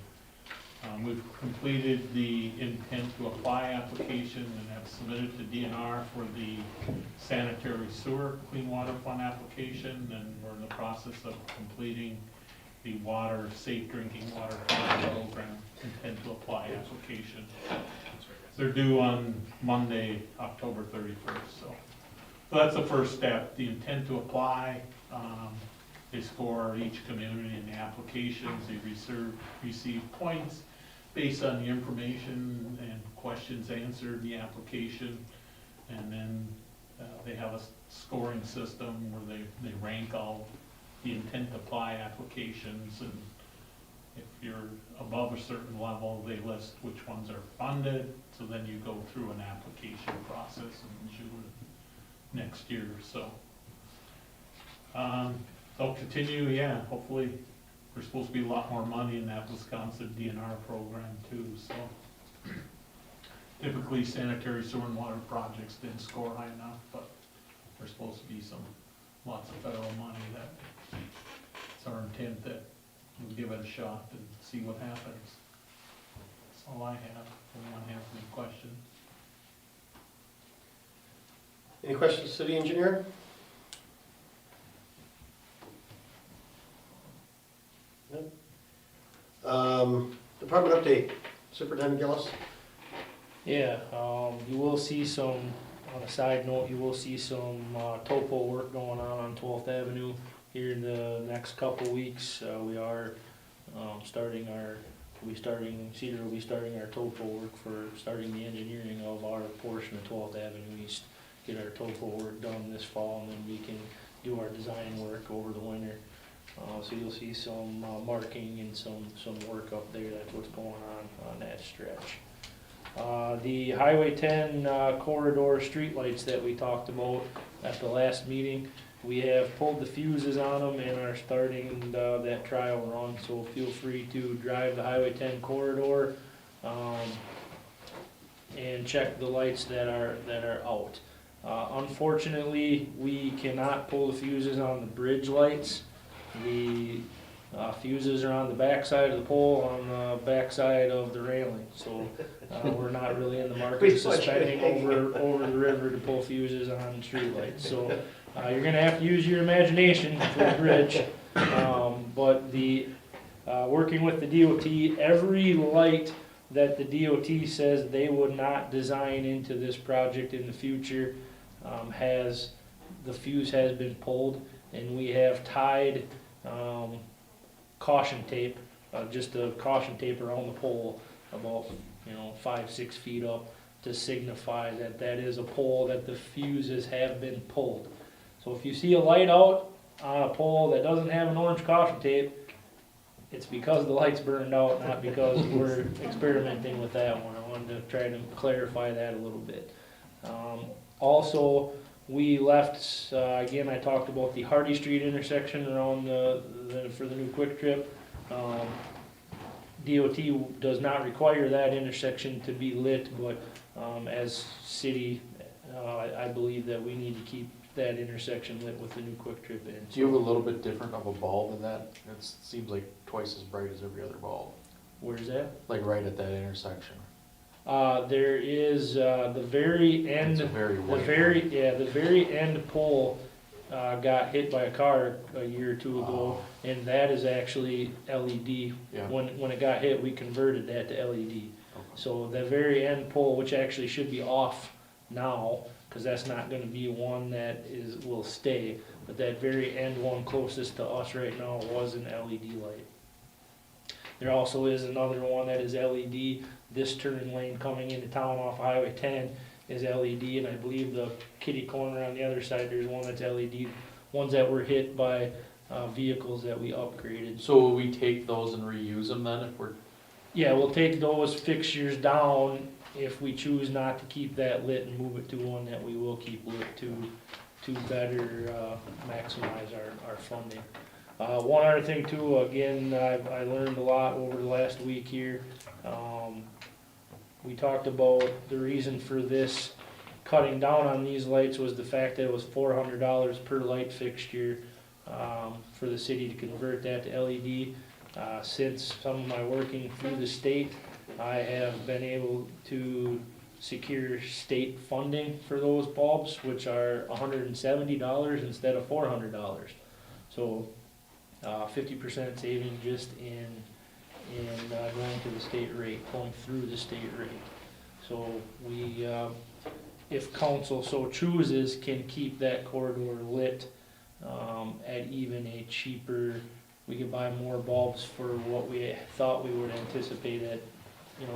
We've completed the intent to apply application and have submitted to DNR for the sanitary sewer clean water fund application, and we're in the process of completing the water, safe drinking water program intent to apply application. They're due on Monday, October 31st, so that's the first step, the intent to apply. They score each community in the applications, they receive points based on the information and questions answered in the application, and then they have a scoring system where they rank all the intent to apply applications, and if you're above a certain level, they list which ones are funded, so then you go through an application process in June next year, so. They'll continue, yeah, hopefully, there's supposed to be a lot more money in that Wisconsin DNR program too, so. Typically sanitary sewer and water projects didn't score high enough, but there's supposed to be lots of federal money that it's our intent that we'll give it a shot and see what happens. That's all I have. Anyone have any questions? Any questions, city engineer? Department update, Superintendent Gillis. Yeah, you will see some, on a side note, you will see some topo work going on 12th Avenue here in the next couple weeks. We are Cedar will be starting our topo work for starting the engineering of our portion of 12th Avenue East. Get our topo work done this fall, and then we can do our design work over the winter. So you'll see some marking and some work up there. That's what's going on that stretch. The Highway 10 corridor streetlights that we talked about at the last meeting, we have pulled the fuses on them and are starting that trial run. So feel free to drive the Highway 10 corridor and check the lights that are out. Unfortunately, we cannot pull the fuses on the bridge lights. The fuses are on the back side of the pole, on the back side of the railing, so we're not really in the market of suspending over the river to pull fuses on streetlights. So you're gonna have to use your imagination for the bridge. But the working with the DOT, every light that the DOT says they would not design into this project in the future the fuse has been pulled, and we have tied caution tape, just a caution tape around the pole about 5-6 feet up to signify that that is a pole that the fuses have been pulled. So if you see a light out on a pole that doesn't have an orange caution tape, it's because the light's burned out, not because we're experimenting with that one. I wanted to try to clarify that a little bit. Also, we left, again, I talked about the Hardy Street intersection around for the new Quick Trip. DOT does not require that intersection to be lit, but as city, I believe that we need to keep that intersection lit with the new Quick Trip in. Do you have a little bit different of a bulb in that? It seems like twice as bright as every other bulb. Where's that? Like right at that intersection. There is the very end. It's a very white the very end pole got hit by a car a year or two ago, and that is actually LED. Yeah. When it got hit, we converted that to LED. Okay. So the very end pole, which actually should be off now, because that's not going to be one that will stay. but that very end one closest to us right now was an LED light. There also is another one that is LED. This turn lane coming into town off Highway 10 is LED, and I believe the kitty corner on the other side, there's one that's LED. Ones that were hit by vehicles that we upgraded. So will we take those and reuse them then if we're, Yeah, we'll take those fixtures down if we choose not to keep that lit and move it to one that we will keep lit to better maximize our funding. One other thing too, again, I learned a lot over the last week here. We talked about the reason for this cutting down on these lights was the fact that it was $400 per light fixture for the city to convert that to LED. Since some of my working through the state, I have been able to secure state funding for those bulbs, which are $170 instead of $400. So 50% saving just in going to the state rate, going through the state rate. So we, if council so chooses, can keep that corridor lit at even a cheaper, we could buy more bulbs for what we thought we would anticipate at,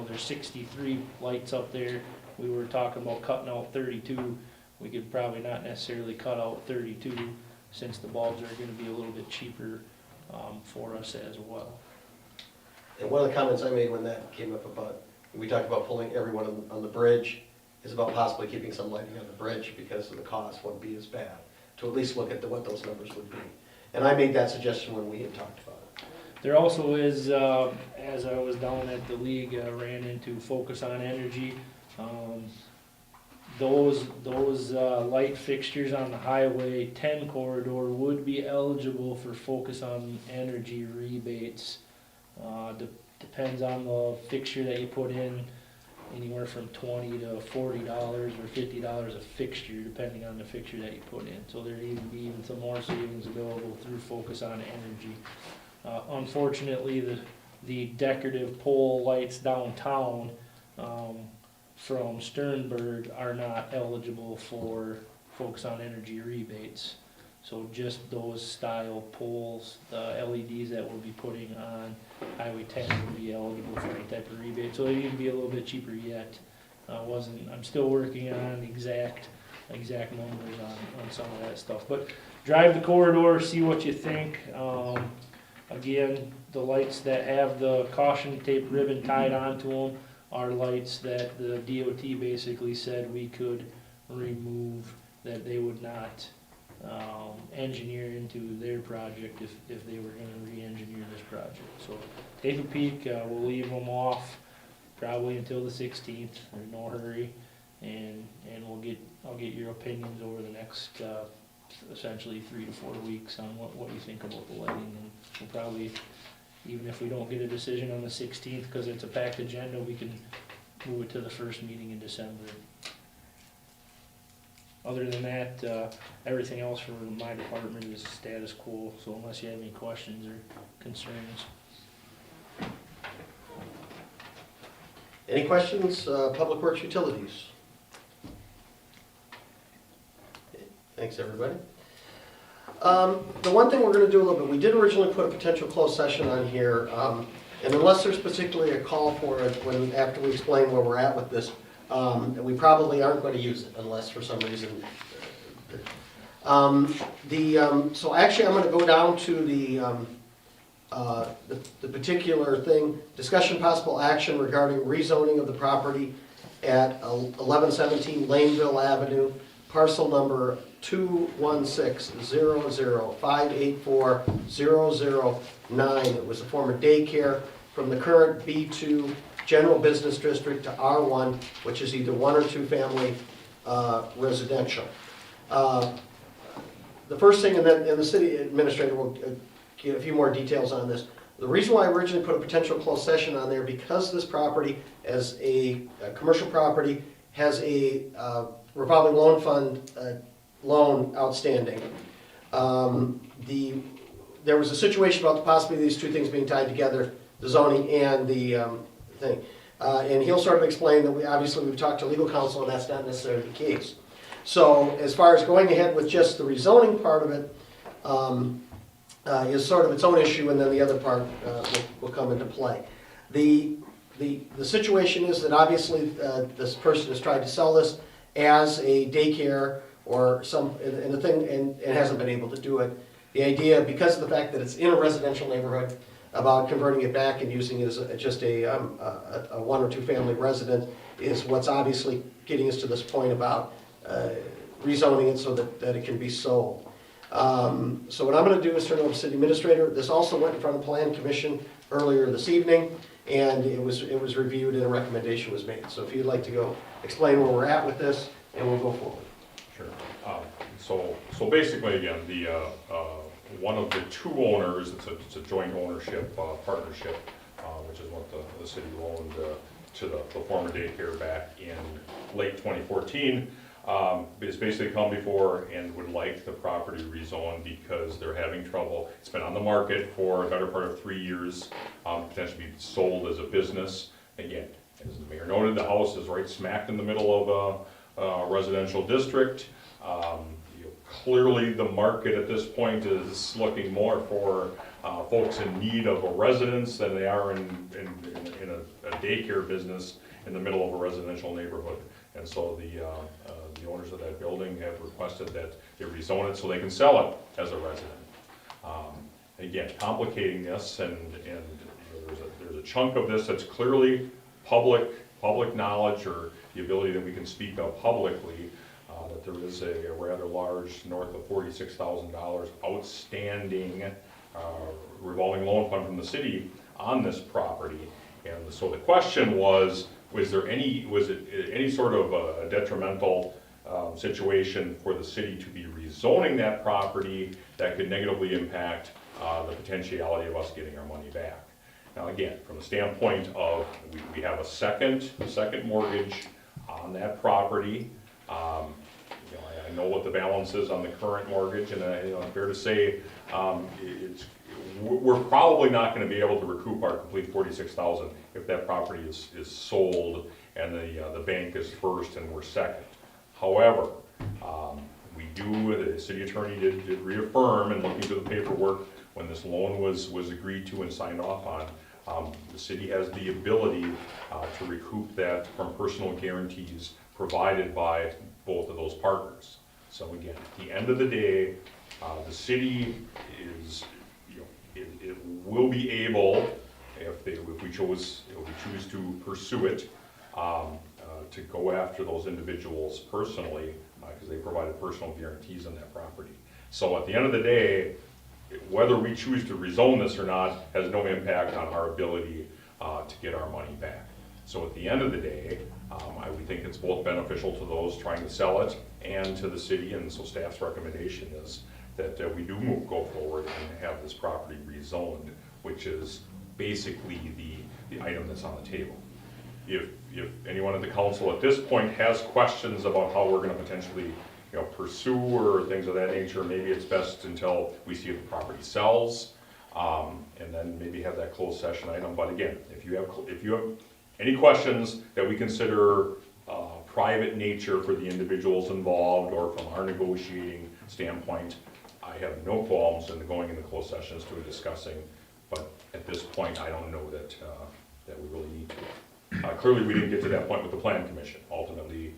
there's 63 lights up there. We were talking about cutting out 32. We could probably not necessarily cut out 32 since the bulbs are gonna be a little bit cheaper for us as well. And one of the comments I made when that came up about, we talked about pulling everyone on the bridge, is about possibly keeping some lighting on the bridge because of the cost wouldn't be as bad, to at least look at what those numbers would be. And I made that suggestion when we had talked about it. There also is, as I was down at the league, I ran into Focus on Energy. Those light fixtures on the Highway 10 corridor would be eligible for Focus on Energy rebates. Depends on the fixture that you put in, anywhere from $20 to $40 or $50 a fixture, depending on the fixture that you put in. So there'd even be some more savings available through Focus on Energy. Unfortunately, the decorative pole lights downtown from Sternberg are not eligible for Focus on Energy rebates. So just those style poles, the LEDs that we'll be putting on Highway 10 will be eligible for any type of rebate. So they'd even be a little bit cheaper yet. I'm still working on exact numbers on some of that stuff. But drive the corridor, see what you think. Again, the lights that have the caution tape ribbon tied onto them are lights that the DOT basically said we could remove, that they would not engineer into their project if they were going to re-engineer this project. So take a peek. We'll leave them off probably until the 16th. There's no hurry, and I'll get your opinions over the next essentially 3 to 4 weeks on what you think about the lighting. And we'll probably, even if we don't get a decision on the 16th because it's a packed agenda, we can move it to the first meeting in December. Other than that, everything else for my department is status quo, so unless you have any questions or concerns. Any questions, Public Works Utilities? Thanks, everybody. The one thing we're going to do a little bit, we did originally put a potential closed session on here, and unless there's particularly a call for it after we explain where we're at with this, we probably aren't going to use it unless for some reason. So actually I'm going to go down to the particular thing, discussion possible action regarding rezoning of the property at 1117 Laneville Avenue, parcel number 21600584009. It was a former daycare from the current B2 general business district to R1, which is either 1 or 2 family residential. The first thing, and the city administrator will give a few more details on this. The reason why I originally put a potential closed session on there, because this property, as a commercial property, has a revolving loan fund loan outstanding. There was a situation about the possibility of these two things being tied together, the zoning and the thing. And he'll sort of explain that we've talked to legal counsel and that's not necessarily the case. So as far as going ahead with just the rezoning part of it, is sort of its own issue, and then the other part will come into play. The situation is that obviously this person has tried to sell this as a daycare or and the thing, and hasn't been able to do it. The idea, because of the fact that it's in a residential neighborhood, about converting it back and using it as just a one or two family resident is what's obviously getting us to this point about rezoning it so that it can be sold. So what I'm going to do is turn it over to City Administrator. This also went in front of the Plan Commission earlier this evening, and it was reviewed and a recommendation was made. So if you'd like to go explain where we're at with this, and we'll go forward. Sure. So basically, again, the one of the two owners, it's a joint ownership partnership, which is what the city loaned to the former daycare back in late 2014. It's basically come before and would like the property rezoned because they're having trouble. It's been on the market for a better part of 3 years, potentially be sold as a business. Again, as the mayor noted, the house is right smack in the middle of a residential district. Clearly, the market at this point is looking more for folks in need of a residence than they are in a daycare business in the middle of a residential neighborhood. And so the owners of that building have requested that they rezone it so they can sell it as a resident. Again, complicating this, and there's a chunk of this that's clearly public knowledge, or the ability that we can speak of publicly, that there is a rather large, north of $46,000 outstanding revolving loan fund from the city on this property. And so the question was it any sort of a detrimental situation for the city to be rezoning that property that could negatively impact the potentiality of us getting our money back? Now again, from the standpoint of, we have a second mortgage on that property. I know what the balance is on the current mortgage, and it's fair to say we're probably not going to be able to recoup our complete $46,000 if that property is sold and the bank is first and we're second. However, the city attorney did reaffirm, and looking through the paperwork, when this loan was agreed to and signed off on, the city has the ability to recoup that from personal guarantees provided by both of those partners. So again, at the end of the day, the city it will be able, if we choose to pursue it, to go after those individuals personally, because they provided personal guarantees on that property. So at the end of the day, whether we choose to rezone this or not has no impact on our ability to get our money back. So at the end of the day, I would think it's both beneficial to those trying to sell it and to the city, and so staff's recommendation is that we do go forward and have this property rezoned, which is basically the item that's on the table. If anyone at the council at this point has questions about how we're going to potentially pursue or things of that nature, maybe it's best until we see if the property sells, and then maybe have that closed session item. But again, if you have any questions that we consider private nature for the individuals involved or from our negotiating standpoint, I have no qualms in going into closed sessions to discussing. But at this point, I don't know that we really need to. Clearly, we didn't get to that point with the Plan Commission. Ultimately,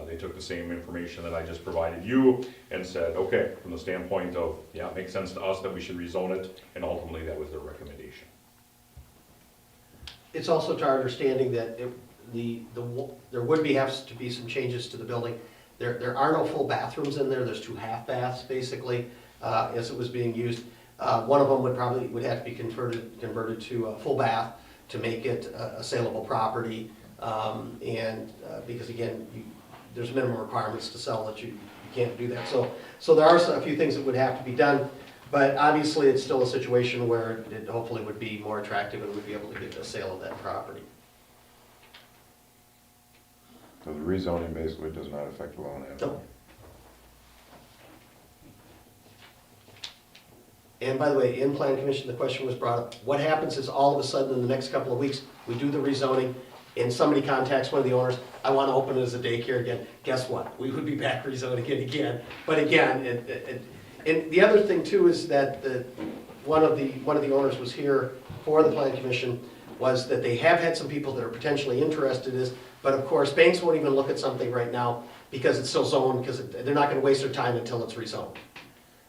they took the same information that I just provided you and said, okay, from the standpoint of, yeah, it makes sense to us that we should rezone it, and ultimately that was their recommendation. It's also to our understanding that there would have to be some changes to the building. There are no full bathrooms in there. There's 2 half baths basically, as it was being used. One of them would have to be converted to a full bath to make it a saleable property. Because again, there's minimum requirements to sell that you can't do that. So there are a few things that would have to be done. But obviously, it's still a situation where it hopefully would be more attractive and would be able to get a sale of that property. So the rezoning basically does not affect the loan at all? No. And by the way, in Plan Commission, the question was brought up, what happens is all of a sudden in the next couple of weeks, we do the rezoning, and somebody contacts one of the owners, I want to open it as a daycare again. Guess what? We would be back rezoning it again. But again, And the other thing too is that one of the owners was here for the plan commission, was that they have had some people that are potentially interested but of course, banks won't even look at something right now because it's still zoned, because they're not gonna waste their time until it's rezoned.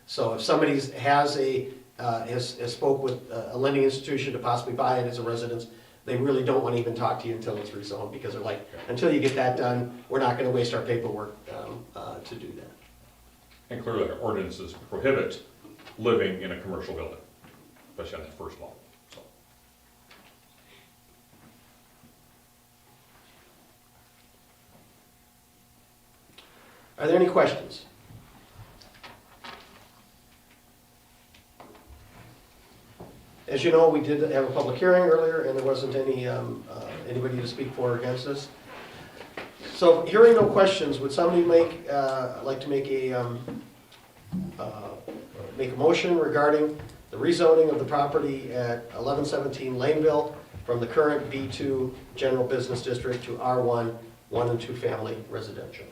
So if somebody has spoke with a lending institution to possibly buy it as a residence, they really don't want to even talk to you until it's rezoned, because they're like, until you get that done, we're not gonna waste our paperwork to do that. And clearly, our ordinances prohibit living in a commercial building, especially on that first level, so. Are there any questions? As you know, we did have a public hearing earlier, and there wasn't anybody to speak for or against this. So, hearing no questions, would somebody like to make a motion regarding the rezoning of the property at 1117 Laneville from the current B2 General Business District to R1, 1 and 2 family residential?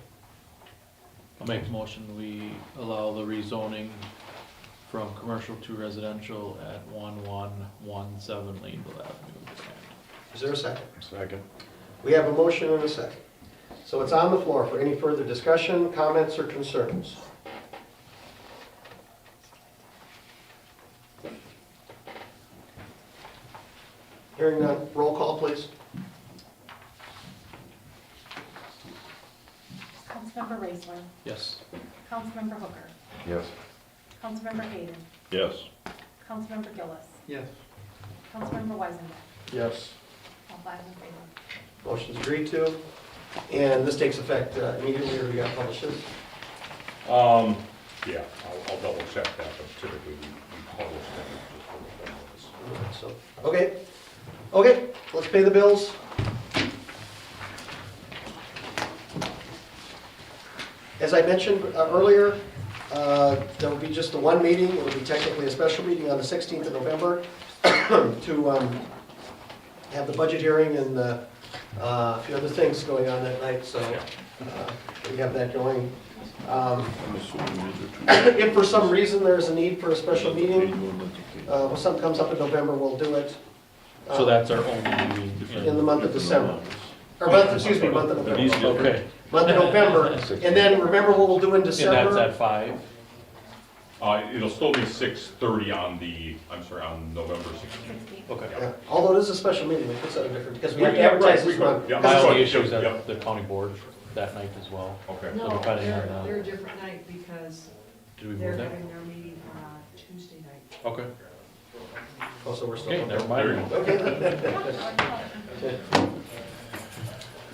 I'll make a motion, we allow the rezoning from commercial to residential at 1117 Laneville Avenue. Is there a second? Second. We have a motion and a second. So it's on the floor for any further discussion, comments, or concerns. Hearing none, roll call, please. Councilmember Raisler, Yes. Councilmember Hooker, Yes. Councilmember Hayden, Yes. Councilmember Gillis, Yes. Councilmember Weisenbeck, Yes. all five in favor. Motion's agreed to. And this takes effect immediately, or we got to publish this? Yeah, I'll double check that, but typically we publish them just for the notice. So, okay, let's pay the bills. As I mentioned earlier, there will be just the one meeting. It will be technically a special meeting on the 16th of November to have the budget hearing and a few other things going on that night, so we have that going. I'm assuming these are two. If for some reason there's a need for a special meeting, when something comes up in November, we'll do it. So that's our only meeting In the month of December. Or month of November. Okay, Month of November, and then remember what we'll do in and that's December? at 5? It'll still be 6:30 on November 16th. Okay. Yeah, although it is a special meeting, we put something different, because we have to Yeah, advertise right, we this could, month. yeah. My That's only fine. issue is Yep. at the county board that night as well. Okay. So No, depending on, they're a different night because Did we they're move that? having their meeting on Tuesday night. Okay. Oh, so we're still. Okay, never mind. Okay.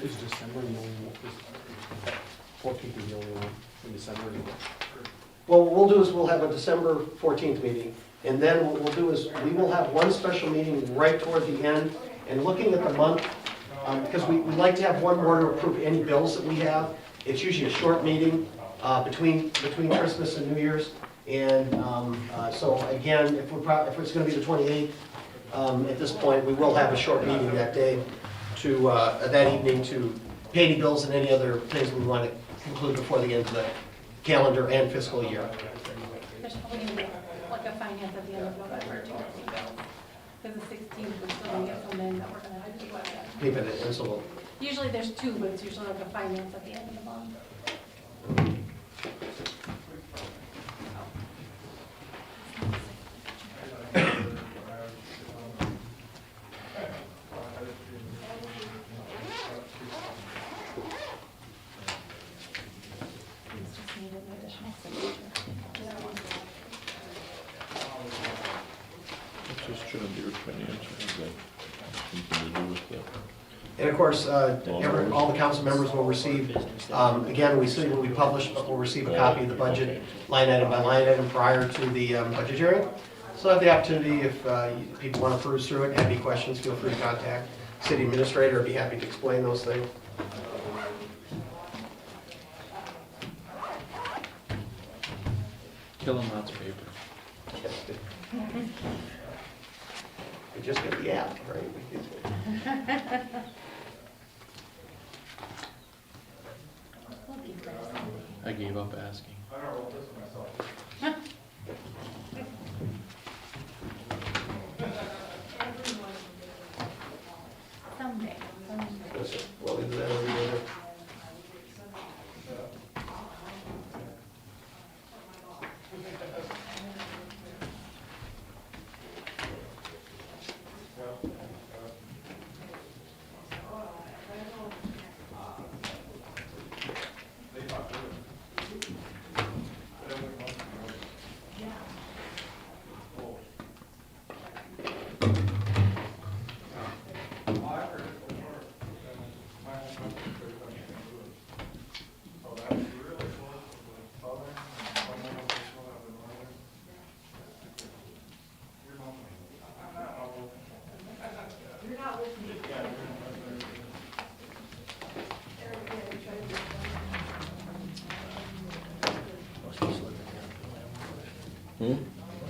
Is December the only one, is 14th is the only one in December? Well, what we'll do is we'll have a December 14th meeting, and then what we'll do is we will have one special meeting right toward the end, and looking at the month, because we like to have one more to approve any bills that we have. It's usually a short meeting between Christmas and New Year's, and so again, if it's going to be the 28th, at this point, we will have a short meeting that day that evening to pay any bills and any other things we want to conclude before the end of the calendar and fiscal year. There's probably gonna be like a finance at the end of November too, because the 16th, we're still gonna get some in that we're gonna have to do it. Keep it, and so we'll. Usually there's two, but it's usually like a finance at the end of the month. It's just needed an additional signature. It's just trying to do with financial, is that something to do with that? And of course, all the council members will receive, again, we see when we publish, but we'll receive a copy of the budget, line item by line item, prior to the budget hearing. So have the opportunity, if people want to peruse through it, have any questions, feel free to contact city administrator, I'd be happy to explain those things. Killing lots of paper. We just get the app, right? I gave up asking.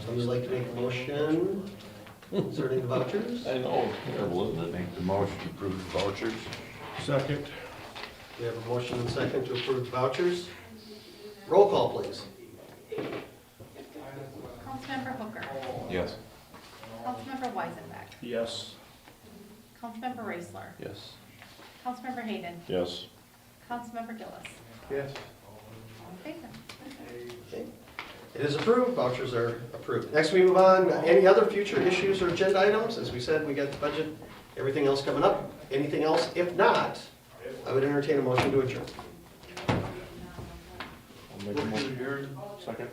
Somebody like to make a motion concerning the vouchers? I know, terrible, isn't it? Make the motion to approve the vouchers. Second. We have a motion and second to approve the vouchers. Roll call, please. Councilmember Hooker. Yes. Councilmember Weisenbeck. Yes. Councilmember Raisler. Yes. Councilmember Hayden. Yes. Councilmember Gillis. Yes. All in favor? Okay. It is approved, vouchers are approved. Next we move on, any other future issues or agenda items? As we said, we got the budget, everything else coming up. Anything else? If not, I would entertain a motion to adjourn. I'll make a motion. Second.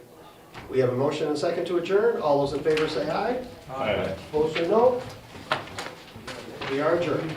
We have a motion and a second to adjourn. All those in favor say aye. Aye. Opposed say no. We are adjourned.